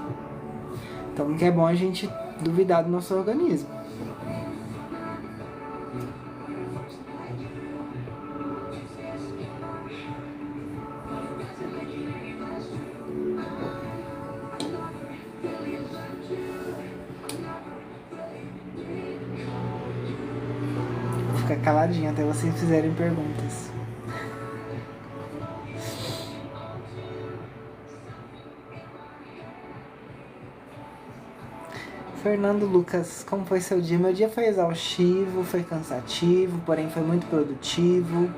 Então não é bom a gente duvidar do nosso organismo. Vou ficar caladinha até vocês fizerem perguntas. Fernando Lucas, como foi seu dia? Meu dia foi exaustivo, foi cansativo, porém foi muito produtivo,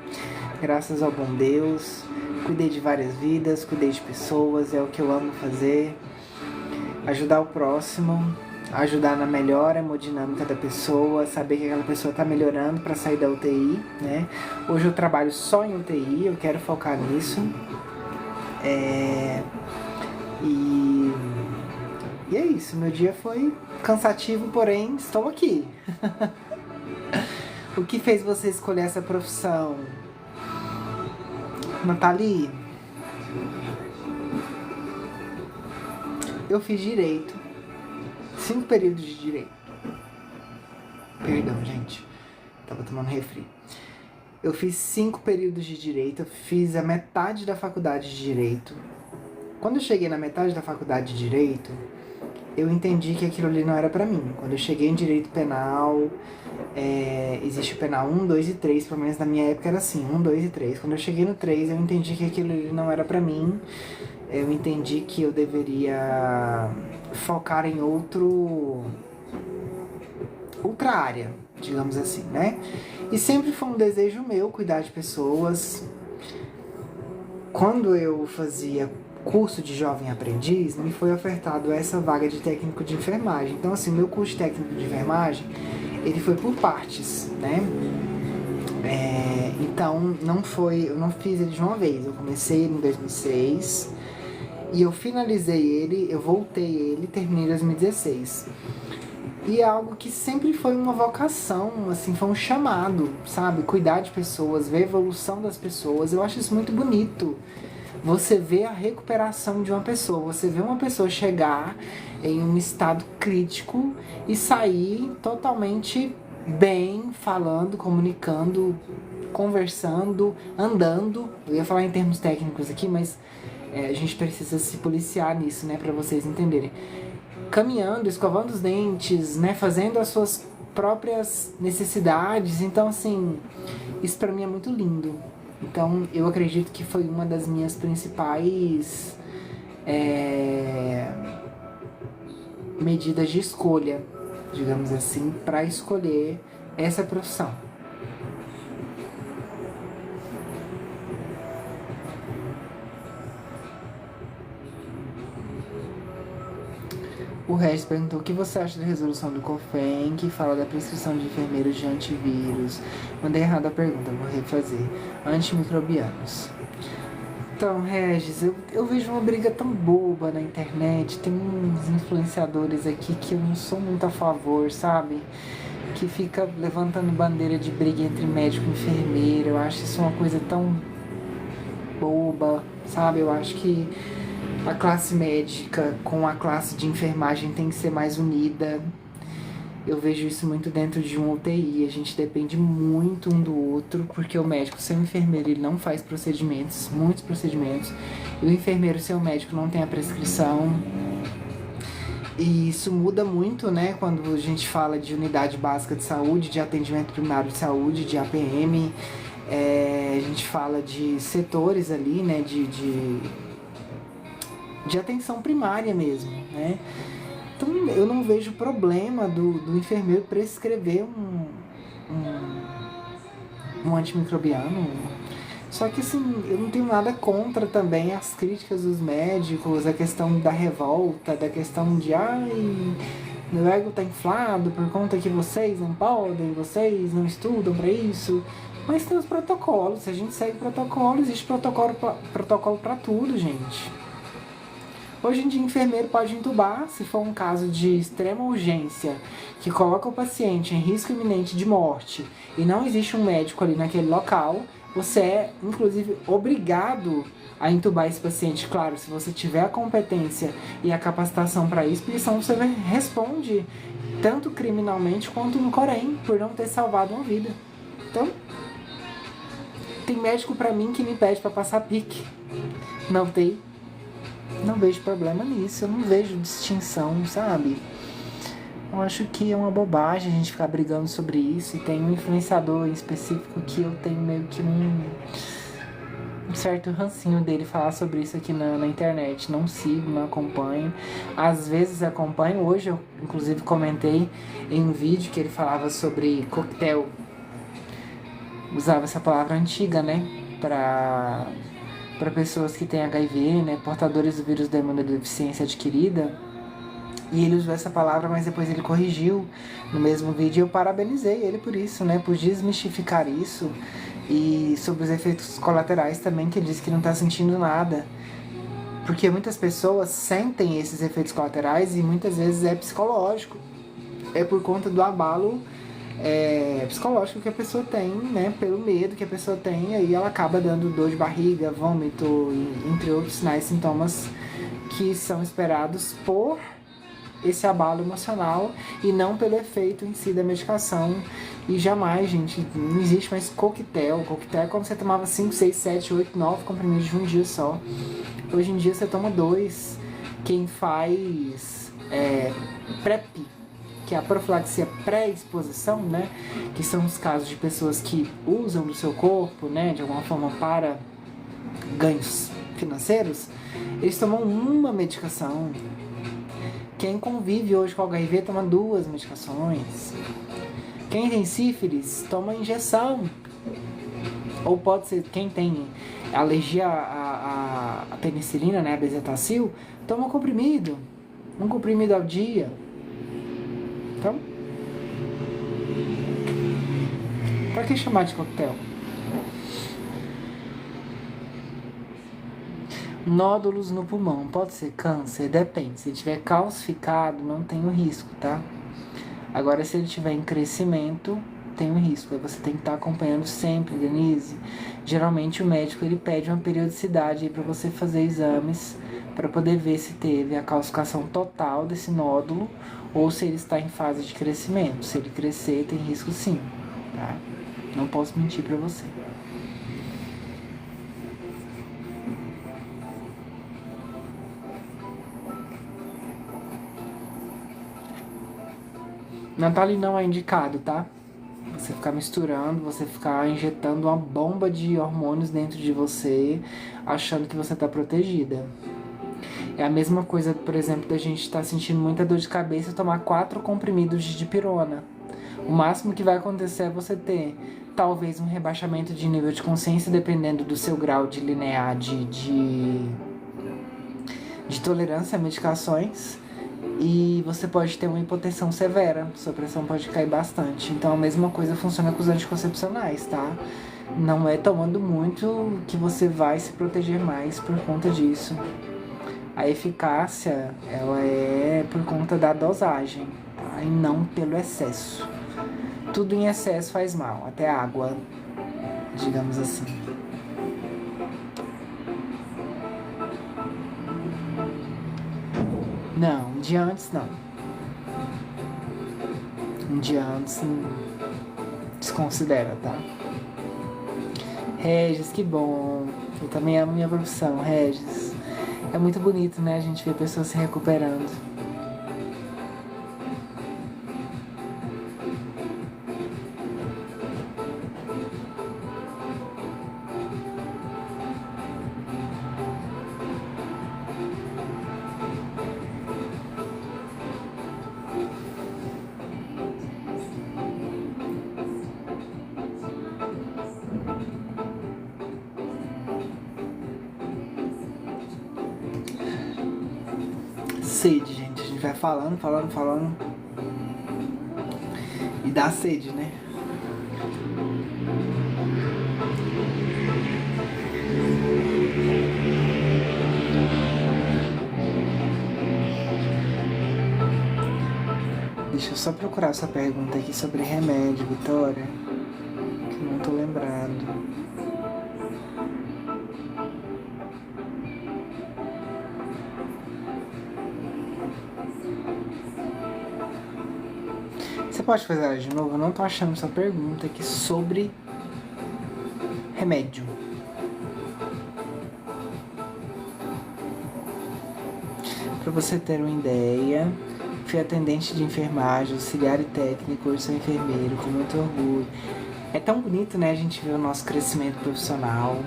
graças ao bom Deus. Cuidei de várias vidas, cuidei de pessoas, é o que eu amo fazer. Ajudar o próximo, ajudar na melhora hemodinâmica da pessoa, saber que aquela pessoa está melhorando para sair da UTI, né? Hoje eu trabalho só em UTI, eu quero focar nisso. E E é isso, meu dia foi cansativo, porém estou aqui. O que fez você escolher essa profissão? Nathalie, eu fiz direito. 5 períodos de direito. Perdão, gente. Tava tomando refri. Eu fiz 5 períodos de direito. Eu fiz a metade da faculdade de direito. Quando eu cheguei na metade da faculdade de direito, eu entendi que aquilo ali não era pra mim. Quando eu cheguei em direito penal, existe o penal 1, 2 e 3, pelo menos na minha época era assim, 1, 2 e 3. Quando eu cheguei no 3, eu entendi que aquilo ali não era pra mim. Eu entendi que eu deveria focar em outra área, digamos assim, né? E sempre foi um desejo meu cuidar de pessoas. Quando eu fazia curso de jovem aprendiz, me foi ofertado essa vaga de técnico de enfermagem. Então, assim, meu curso de técnico de enfermagem, ele foi por partes, né? Então, eu não fiz ele de uma vez. Eu comecei ele em 2006 e eu finalizei ele, eu voltei ele e terminei em 2016. E é algo que sempre foi uma vocação, assim, foi um chamado, sabe? Cuidar de pessoas, ver a evolução das pessoas. Eu acho isso muito bonito. Você vê a recuperação de uma pessoa, você vê uma pessoa chegar em um estado crítico e sair totalmente bem, falando, comunicando, conversando, andando. Eu ia falar em termos técnicos aqui, mas a gente precisa se policiar nisso, né, para vocês entenderem. Caminhando, escovando os dentes, né, fazendo as suas próprias necessidades. Então, assim, isso pra mim é muito lindo. Então, eu acredito que foi uma das minhas principais medidas de escolha, digamos assim, para escolher essa profissão. O Regis perguntou o que você acha da resolução do COFEN, que fala da prescrição de enfermeiros de antivírus. Mandei errado a pergunta, vou refazer. Antimicrobianos. Então, Regis, eu vejo uma briga tão boba na internet. Tem uns influenciadores aqui que eu não sou muito a favor, sabe? Que fica levantando bandeira de briga entre médico e enfermeiro. Eu acho isso uma coisa tão boba, sabe? Eu acho que a classe médica com a classe de enfermagem tem que ser mais unida. Eu vejo isso muito dentro de um UTI. A gente depende muito um do outro, porque o médico sem o enfermeiro ele não faz procedimentos, muitos procedimentos. E o enfermeiro sem o médico não tem a prescrição. E isso muda muito, né? Quando a gente fala de unidade básica de saúde, de atendimento primário de saúde, de APM. A gente fala de setores ali, né? De atenção primária mesmo, né? Então eu não vejo problema do enfermeiro prescrever um antimicrobiano. Só que assim, eu não tenho nada contra também as críticas dos médicos, a questão da revolta, da questão de meu ego tá inflado por conta que vocês não podem, vocês não estudam pra isso. Mas tem os protocolos, se a gente segue protocolo, existe protocolo pra tudo, gente. Hoje em dia, o enfermeiro pode intubar se for um caso de extrema urgência, que coloca o paciente em risco iminente de morte e não existe um médico ali naquele local. Você é, inclusive, obrigado a intubar esse paciente. Claro, se você tiver a competência e a capacitação para isso, porque senão você responde tanto criminalmente quanto no Corém por não ter salvado uma vida. Então, tem médico para mim que me pede para passar pique na UTI. Não vejo problema nisso, eu não vejo distinção, sabe? Eu acho que é uma bobagem a gente ficar brigando sobre isso. E tem um influenciador em específico que eu tenho meio que um certo rancinho dele falar sobre isso aqui na internet. Não sigo, não acompanho. Às vezes acompanho. Hoje eu, inclusive, comentei em um vídeo que ele falava sobre coquetel. Usava essa palavra antiga, né? Para pessoas que têm HIV, né, portadores do vírus da imunodeficiência adquirida. E ele usou essa palavra, mas depois ele corrigiu no mesmo vídeo. Eu parabenizei ele por isso, né, por desmistificar isso. E sobre os efeitos colaterais também, que ele disse que não está sentindo nada. Porque muitas pessoas sentem esses efeitos colaterais e muitas vezes é psicológico. É por conta do abalo psicológico que a pessoa tem, né? Pelo medo que a pessoa tem, aí ela acaba dando dor de barriga, vômito, entre outros sinais e sintomas que são esperados por esse abalo emocional e não pelo efeito em si da medicação. E jamais, gente, não existe mais coquetel. Coquetel é quando você tomava 5, 6, 7, 8, 9 comprimidos de um dia só. Hoje em dia você toma 2. Quem faz PrEP, que é a profilaxia pré-exposição, né? Que são os casos de pessoas que usam do seu corpo, né? De alguma forma para ganhos financeiros. Eles tomam uma medicação. Quem convive hoje com o HIV toma 2 medicações. Quem tem sífilis toma injeção. Ou pode ser quem tem alergia à penicilina, né, a bezetacil, toma um comprimido ao dia. Então, para que chamar de coquetel? Nódulos no pulmão, pode ser câncer? Depende. Se ele tiver calcificado, não tem o risco, tá? Agora, se ele tiver em crescimento, tem um risco. Aí você tem que estar acompanhando sempre, Denise. Geralmente o médico ele pede uma periodicidade aí para você fazer exames para poder ver se teve a calcificação total desse nódulo ou se ele está em fase de crescimento. Se ele crescer, tem risco sim, tá? Não posso mentir para você. Natalina não é indicado, tá? Você ficar misturando, você ficar injetando uma bomba de hormônios dentro de você, achando que você tá protegida. É a mesma coisa, por exemplo, da gente estar sentindo muita dor de cabeça e tomar 4 comprimidos de dipirona. O máximo que vai acontecer é você ter talvez um rebaixamento de nível de consciência, dependendo do seu grau de linear de tolerância a medicações. E você pode ter uma hipotensão severa, sua pressão pode cair bastante. Então a mesma coisa funciona com os anticoncepcionais, tá? Não é tomando muito que você vai se proteger mais por conta disso. A eficácia, ela é por conta da dosagem, tá? E não pelo excesso. Tudo em excesso faz mal, até água, digamos assim. Não, um dia antes não. Um dia antes desconsidera, tá? Regis, que bom. Eu também amo minha profissão, Regis. É muito bonito, né? A gente ver pessoas se recuperando. Sede, gente. A gente vai falando. E dá sede, né? Deixa eu só procurar essa pergunta aqui sobre remédio, Vitória. Que eu não tô lembrado. Você pode fazer ela de novo? Eu não tô achando essa pergunta aqui sobre remédio. Para você ter uma ideia, fui atendente de enfermagem, auxiliar e técnico, hoje sou enfermeiro, com muito orgulho. É tão bonito, né, a gente ver o nosso crescimento profissional.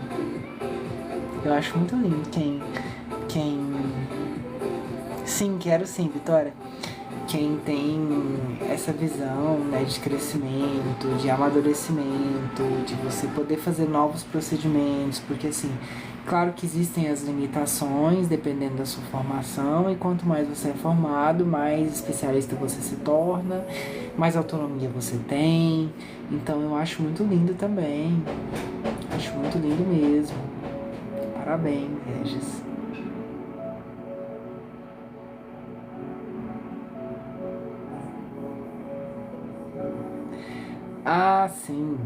Eu acho muito lindo quem... Sim, quero sim, Vitória. Quem tem essa visão, né, de crescimento, de amadurecimento, de você poder fazer novos procedimentos, porque assim, claro que existem as limitações dependendo da sua formação, e quanto mais você é formado, mais especialista você se torna, mais autonomia você tem. Então eu acho muito lindo também, acho muito lindo mesmo. Parabéns, Regis. Ah, sim.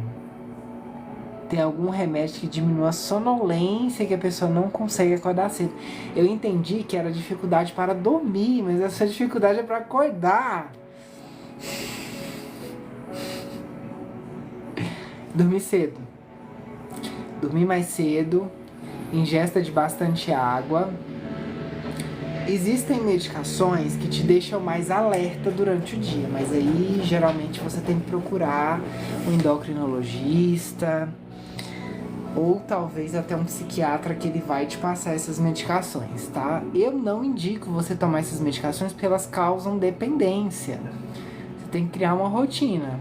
Tem algum remédio que diminua a sonolência, que a pessoa não consegue acordar cedo. Eu entendi que era dificuldade para dormir, mas essa dificuldade é para acordar. Dormir cedo. Dormir mais cedo. Ingesta de bastante água. Existem medicações que te deixam mais alerta durante o dia, mas aí geralmente você tem que procurar um endocrinologista ou talvez até um psiquiatra que ele vai te passar essas medicações, tá? Eu não indico você tomar essas medicações porque elas causam dependência. Você tem que criar uma rotina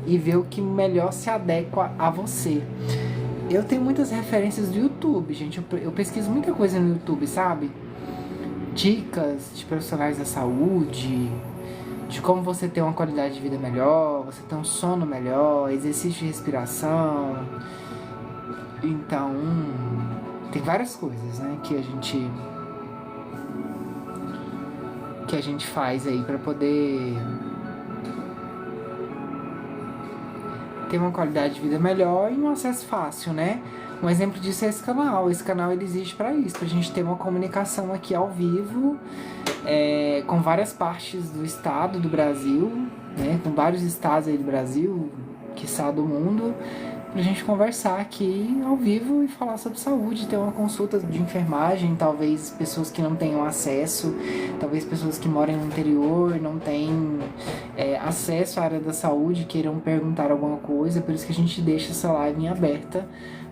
e ver o que melhor se adequa a você. Eu tenho muitas referências do YouTube, gente. Eu pesquiso muita coisa no YouTube, sabe? Dicas de profissionais da saúde, de como você ter uma qualidade de vida melhor, você ter um sono melhor, exercício de respiração. Então, tem várias coisas, né, que a gente faz aí para poder ter uma qualidade de vida melhor e um acesso fácil, né? Um exemplo disso é esse canal. Esse canal ele existe para isso, pra gente ter uma comunicação aqui ao vivo, com várias partes do estado do Brasil, né? Com vários estados aí do Brasil, quiçá do mundo, pra gente conversar aqui ao vivo e falar sobre saúde, ter uma consulta de enfermagem, talvez pessoas que não tenham acesso, talvez pessoas que moram no interior, não têm acesso à área da saúde, queiram perguntar alguma coisa, por isso que a gente deixa essa live em aberta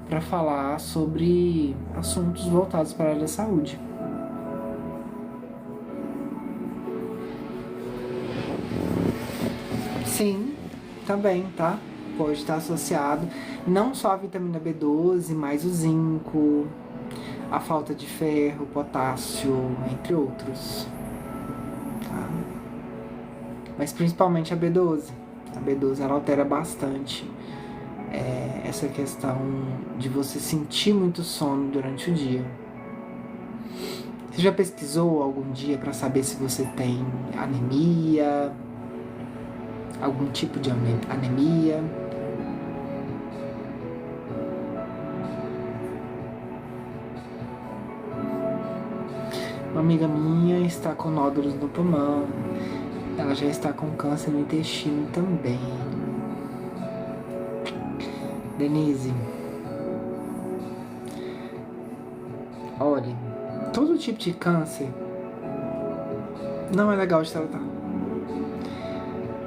para falar sobre assuntos voltados para a área da saúde. Sim, também, tá? Pode estar associado não só a vitamina B12, mas o zinco, a falta de ferro, potássio, entre outros. Tá? Mas principalmente a B12. A B12 ela altera bastante essa questão de você sentir muito sono durante o dia. Você já pesquisou algum dia para saber se você tem anemia? Algum tipo de anemia? Uma amiga minha está com nódulos no pulmão. Ela já está com câncer no intestino também. Denise, olha, todo tipo de câncer não é legal de tratar.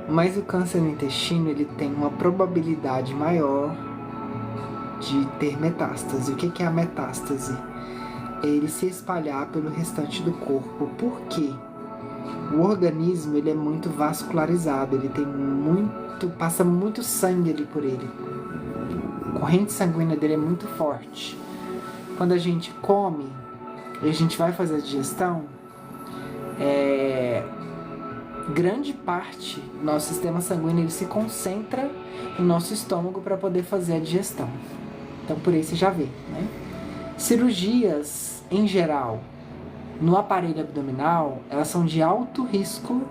Mas o câncer no intestino, ele tem uma probabilidade maior de ter metástase. O que é a metástase? É ele se espalhar pelo restante do corpo. Por quê? O organismo, ele é muito vascularizado, ele tem passa muito sangue ali por ele. A corrente sanguínea dele é muito forte. Quando a gente come e a gente vai fazer a digestão, grande parte do nosso sistema sanguíneo ele se concentra no nosso estômago para poder fazer a digestão. Então por aí você já vê, né? Cirurgias em geral no aparelho abdominal, elas são de alto risco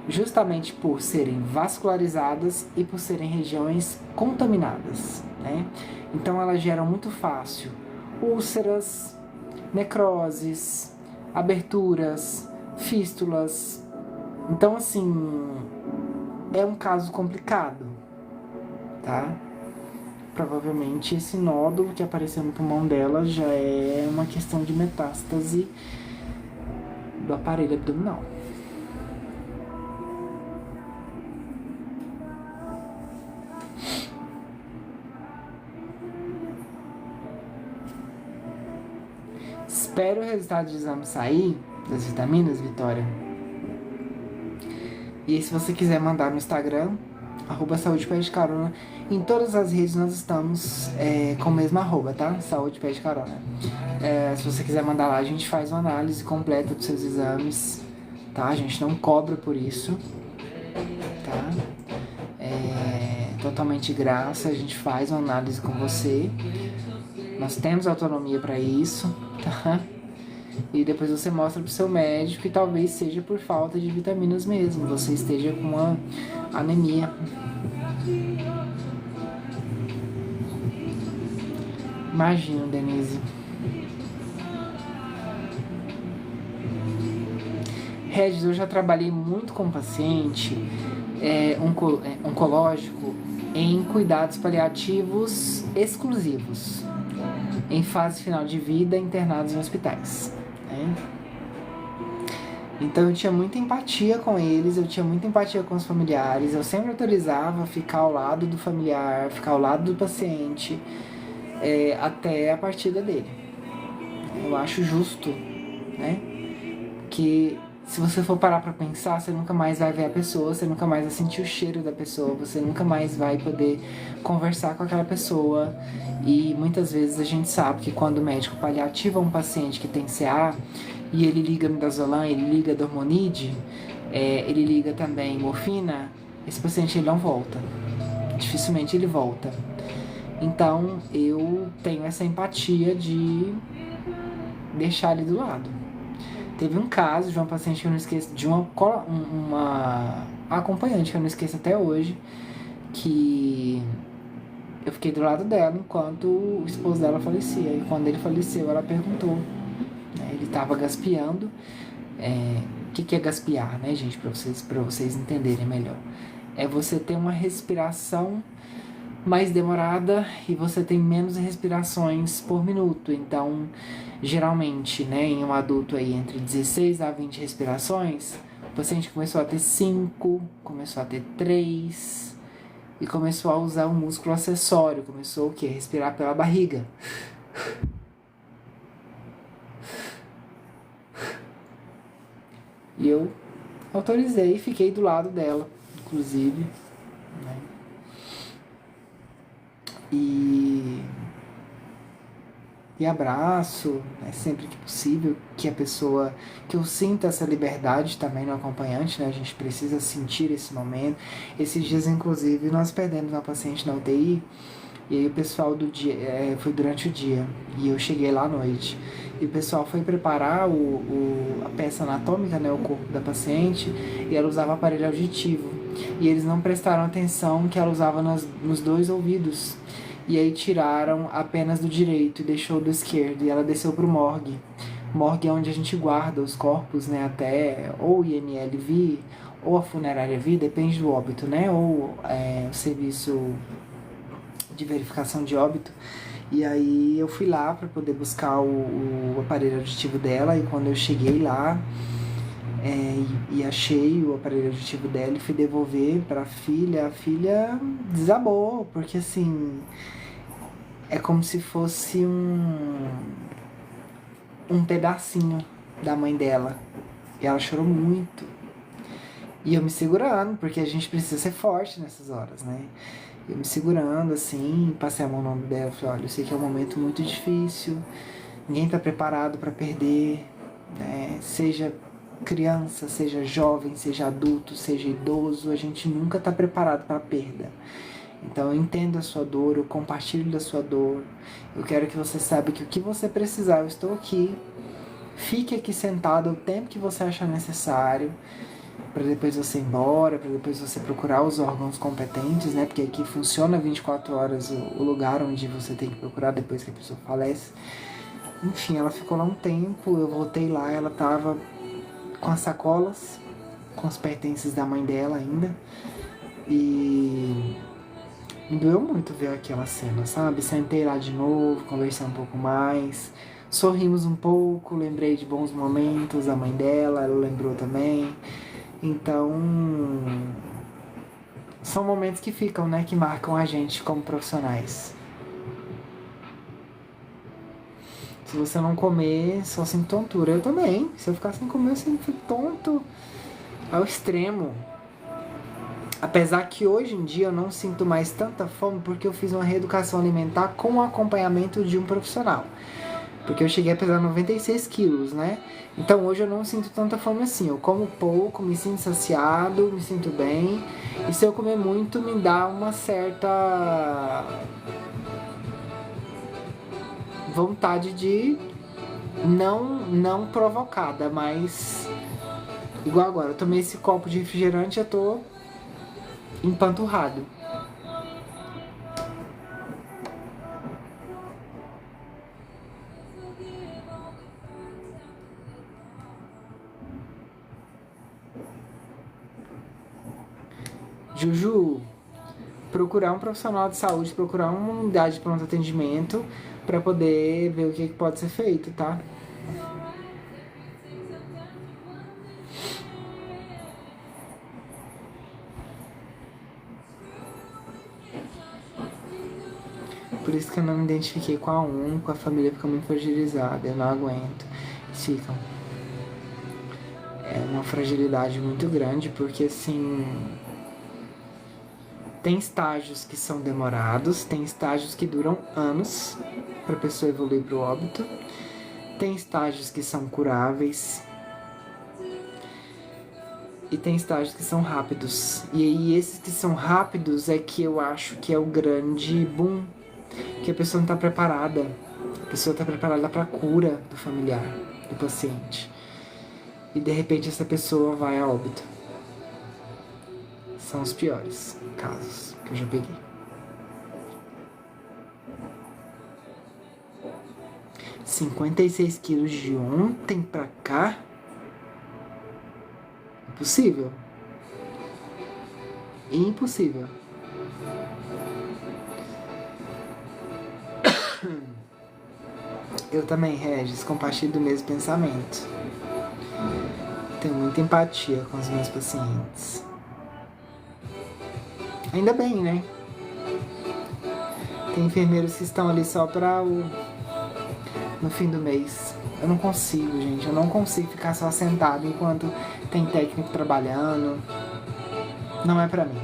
justamente por serem vascularizadas e por serem regiões contaminadas, né? Então elas geram muito fácil úlceras, necroses, aberturas, fístulas. Então assim, é um caso complicado, tá? Provavelmente esse nódulo que apareceu no pulmão dela já é uma questão de metástase do aparelho abdominal. Espero o resultado do exame sair, das vitaminas, Vitória. E aí, se você quiser mandar no Instagram, @Saúde Pé de Carona. Em todas as redes nós estamos com o mesmo @, tá? Saúde Pé de Carona. Se você quiser mandar lá, a gente faz uma análise completa dos seus exames, tá? A gente não cobra por isso, tá? Totalmente de graça, a gente faz uma análise com você. Nós temos autonomia para isso, tá? E depois você mostra pro seu médico e talvez seja por falta de vitaminas mesmo. Você esteja com uma anemia. Imagino, Denise. Regis, eu já trabalhei muito com paciente oncológico em cuidados paliativos exclusivos, em fase final de vida, internados em hospitais, né? Então eu tinha muita empatia com eles, eu tinha muita empatia com os familiares, eu sempre autorizava ficar ao lado do familiar, ficar ao lado do paciente, até a partida dele. Eu acho justo, né? Que se você for parar pra pensar, você nunca mais vai ver a pessoa, você nunca mais vai sentir o cheiro da pessoa, você nunca mais vai poder conversar com aquela pessoa. E muitas vezes a gente sabe que quando o médico paliativa um paciente que tem CA, e ele liga midazolam, ele liga dormonide, ele liga também morfina, esse paciente ele não volta. Dificilmente ele volta. Então eu tenho essa empatia de deixar ele do lado. Teve um caso de uma paciente que eu não esqueço, de uma acompanhante que eu não esqueço até hoje, que eu fiquei do lado dela enquanto o esposo dela falecia. E quando ele faleceu, ela perguntou, né, ele estava gaspeando. O que é gaspear, né, gente? Para vocês entenderem melhor. É você ter uma respiração mais demorada e você tem menos respirações por minuto. Então, geralmente, né, em um adulto aí entre 16 a 20 respirações, o paciente começou a ter 5, começou a ter 3 e começou a usar o músculo acessório, começou o quê? Respirar pela barriga. E eu autorizei e fiquei do lado dela, inclusive, né? E abraço, né, sempre que possível, que eu sinta essa liberdade também no acompanhante, né? A gente precisa sentir esse momento. Esses dias, inclusive, nós perdemos uma paciente na UTI, e aí o pessoal do dia, foi durante o dia, e eu cheguei lá à noite. E o pessoal foi preparar a peça anatômica, né, o corpo da paciente, e ela usava aparelho auditivo. E eles não prestaram atenção que ela usava nos 2 ouvidos. E aí tiraram apenas do direito e deixou do esquerdo. E ela desceu pro morgue. Morgue é onde a gente guarda os corpos, né? Até ou o IML vir, ou a funerária vir, depende do óbito, né? Ou o serviço de verificação de óbito. E aí eu fui lá para poder buscar o aparelho auditivo dela. E quando eu cheguei lá e achei o aparelho auditivo dela e fui devolver para a filha desabou, porque assim, é como se fosse um pedacinho da mãe dela. E ela chorou muito. E eu me segurando, porque a gente precisa ser forte nessas horas, né? Eu me segurando, assim, passei a mão no ombro dela e falei, olha, eu sei que é um momento muito difícil, ninguém tá preparado para perder, né? Seja criança, seja jovem, seja adulto, seja idoso, a gente nunca tá preparado para perda. Então eu entendo a sua dor, eu compartilho da sua dor, eu quero que você saiba que o que você precisar, eu estou aqui. Fique aqui sentado o tempo que você achar necessário, para depois você ir embora, para depois você procurar os órgãos competentes, né? Porque aqui funciona 24 horas o lugar onde você tem que procurar depois que a pessoa falece. Enfim, ela ficou lá um tempo, eu voltei lá, ela tava com as sacolas, com os pertences da mãe dela ainda. E me doeu muito ver aquela cena, sabe? Sentei lá de novo, conversei um pouco mais, sorrimos um pouco, lembrei de bons momentos, a mãe dela, ela lembrou também. Então, são momentos que ficam, né? Que marcam a gente como profissionais. Se você não comer, só sinto tontura. Eu também. Se eu ficar sem comer, eu sempre fico tonto ao extremo. Apesar que hoje em dia eu não sinto mais tanta fome porque eu fiz uma reeducação alimentar com o acompanhamento de um profissional. Porque eu cheguei a pesar 96 quilos, né? Então hoje eu não sinto tanta fome assim. Eu como pouco, me sinto saciado, me sinto bem. E se eu comer muito, me dá uma certa vontade de não provocada, mas igual agora. Eu tomei esse copo de refrigerante e eu tô empanturrado. Juju, procurar um profissional de saúde, procurar uma unidade de pronto atendimento para poder ver o que pode ser feito, tá? Por isso que eu não me identifiquei com a única, a família fica muito fragilizada, eu não aguento. Eles ficam. É uma fragilidade muito grande, porque assim. Tem estágios que são demorados, tem estágios que duram anos para a pessoa evoluir para o óbito, tem estágios que são curáveis e tem estágios que são rápidos. E aí esses que são rápidos é que eu acho que é o grande boom, que a pessoa não está preparada. A pessoa está preparada para a cura do familiar, do paciente. E de repente essa pessoa vai a óbito. São os piores casos que eu já peguei. 56 quilos de ontem pra cá? Impossível. Impossível. Eu também, Regis, compartilho do mesmo pensamento. Tenho muita empatia com os meus pacientes. Ainda bem, né? Tem enfermeiros que estão ali só pra no fim do mês. Eu não consigo, gente. Eu não consigo ficar só sentado enquanto tem técnico trabalhando. Não é pra mim.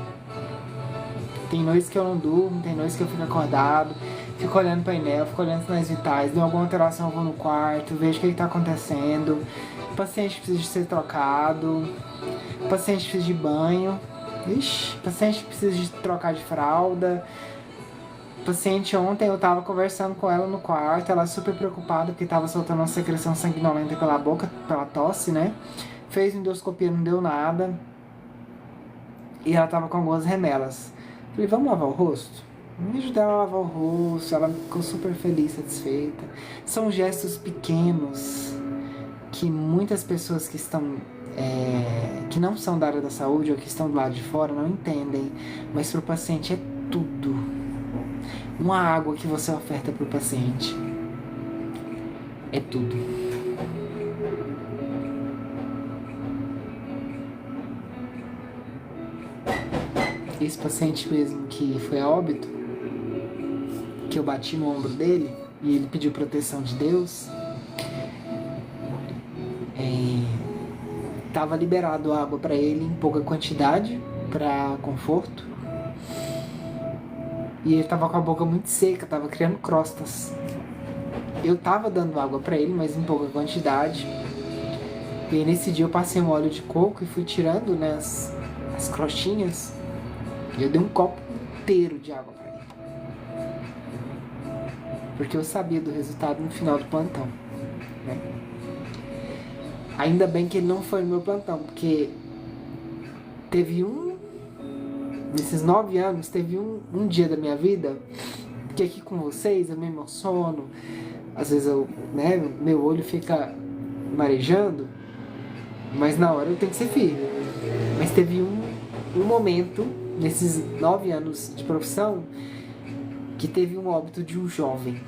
Tem noites que eu não durmo, tem noites que eu fico acordado, fico olhando painel, fico olhando sinais vitais, deu alguma alteração, eu vou no quarto, vejo o que está acontecendo. O paciente precisa de ser trocado, o paciente precisa de banho, o paciente precisa de trocar de fralda. O paciente ontem eu tava conversando com ela no quarto, ela super preocupada porque tava soltando uma secreção sanguinolenta pela boca, pela tosse, né? Fez endoscopia, não deu nada. E ela tava com algumas remelas. Falei, vamos lavar o rosto? Me ajudar a lavar o rosto, ela ficou super feliz, satisfeita. São gestos pequenos que muitas pessoas que estão que não são da área da saúde ou que estão do lado de fora não entendem, mas para o paciente é tudo. Uma água que você oferta para o paciente é tudo. Esse paciente mesmo que foi a óbito, que eu bati no ombro dele e ele pediu proteção de Deus, tava liberado água para ele em pouca quantidade, para conforto, e ele tava com a boca muito seca, tava criando crostas. Eu tava dando água para ele, mas em pouca quantidade. E aí, nesse dia eu passei um óleo de coco e fui tirando, né, as crostinhas. E eu dei um copo inteiro de água para ele, porque eu sabia do resultado no final do plantão, né? Ainda bem que ele não foi no meu plantão, porque teve nesses 9 anos, teve um dia da minha vida que aqui com vocês eu me emociono, às vezes meu olho fica marejando, mas na hora eu tenho que ser firme. Mas teve um momento, nesses 9 anos de profissão, que teve um óbito de um jovem.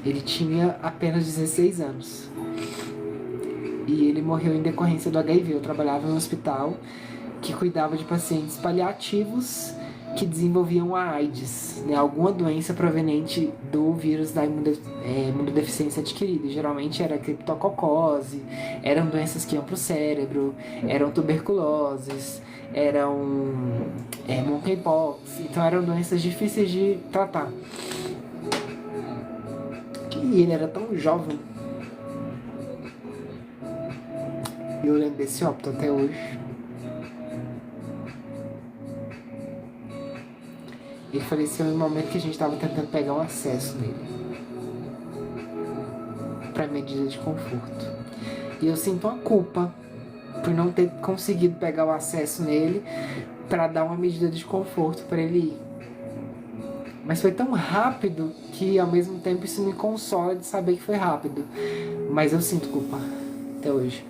Ele tinha apenas 16 anos. E ele morreu em decorrência do HIV. Eu trabalhava em um hospital que cuidava de pacientes paliativos que desenvolviam a AIDS, né, alguma doença proveniente do vírus da imunodeficiência adquirida. Geralmente era criptococose, eram doenças que iam para o cérebro, eram tuberculoses, eram monkeypox, então eram doenças difíceis de tratar. E ele era tão jovem. E eu lembro desse óbito até hoje. Ele faleceu no momento que a gente estava tentando pegar um acesso nele, para medida de conforto. E eu sinto uma culpa por não ter conseguido pegar o acesso nele para dar uma medida de conforto para ele ir. Mas foi tão rápido que ao mesmo tempo isso me consola de saber que foi rápido. Mas eu sinto culpa até hoje.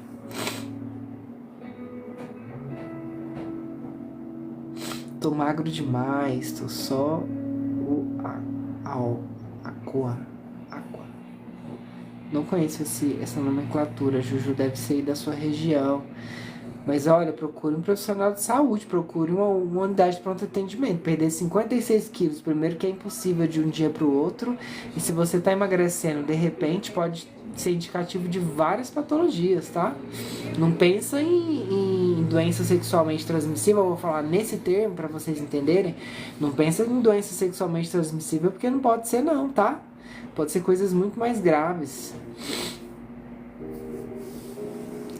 Tô magro demais, tô só o aqua. Não conheço essa nomenclatura, Juju, deve ser aí da sua região. Mas olha, procure um profissional de saúde, procure uma unidade de pronto atendimento. Perder 56 quilos, primeiro que é impossível de um dia para o outro. E se você está emagrecendo, de repente, pode ser indicativo de várias patologias, tá? Não pensa em doença sexualmente transmissível, eu vou falar nesse termo para vocês entenderem. Não pensa em doença sexualmente transmissível porque não pode ser não, tá? Pode ser coisas muito mais graves.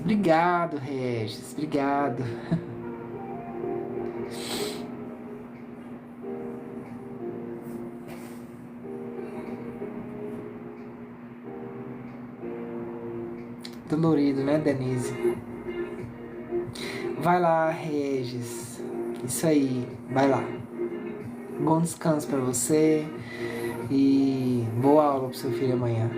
Obrigado, Regis. Obrigado. Dolorido, né, Denise? Vai lá, Regis. Isso aí. Vai lá. Bom descanso pra você. E boa aula pro seu filho amanhã.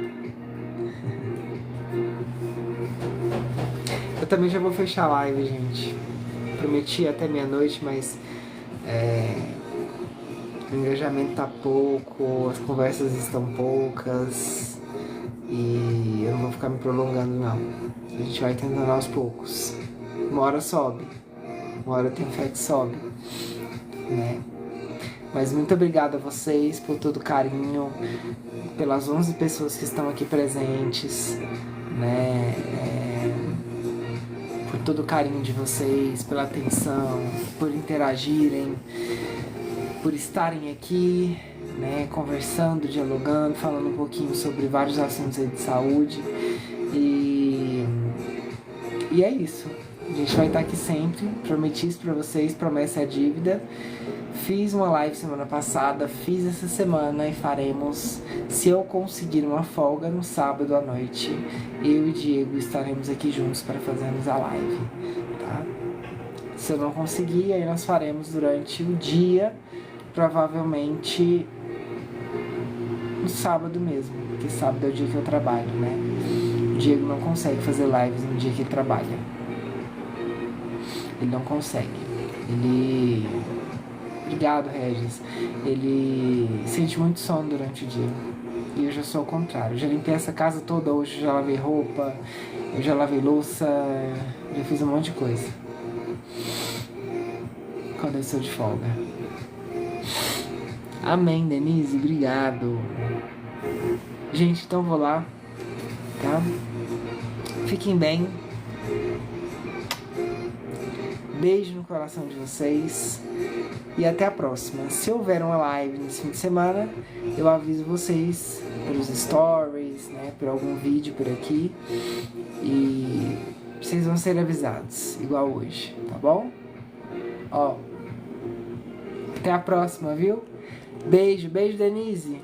Eu também já vou fechar a live, gente. Prometi até meia-noite, mas o engajamento tá pouco, as conversas estão poucas e eu não vou ficar me prolongando não. A gente vai tentando aos poucos. Uma hora sobe, uma hora tem fé que sobe, né? Mas muito obrigado a vocês por todo o carinho, pelas 11 pessoas que estão aqui presentes, né? Por todo o carinho de vocês, pela atenção, por interagirem, por estarem aqui, né, conversando, dialogando, falando um pouquinho sobre vários assuntos aí de saúde. E é isso. A gente vai estar aqui sempre. Prometi isso pra vocês, promessa é dívida. Fiz uma live semana passada, fiz essa semana e faremos, se eu conseguir uma folga no sábado à noite, eu e Diego estaremos aqui juntos para fazermos a live, tá? Se eu não conseguir, aí nós faremos durante o dia, provavelmente no sábado mesmo, porque sábado é o dia que eu trabalho, né? O Diego não consegue fazer lives no dia que ele trabalha. Ele não consegue. Obrigado, Regis. Ele sente muito sono durante o dia. E eu já sou ao contrário. Eu já limpei essa casa toda hoje, já lavei roupa, eu já lavei louça, já fiz um monte de coisa. Quando eu estou de folga. Amém, Denise. Obrigado. Gente, então vou lá, tá? Fiquem bem. Beijo no coração de vocês. E até a próxima. Se houver uma live nesse fim de semana, eu aviso vocês pelos stories, né? Por algum vídeo por aqui. E vocês vão ser avisados, igual hoje, tá bom? Ó. Até a próxima, viu? Beijo, beijo, Denise.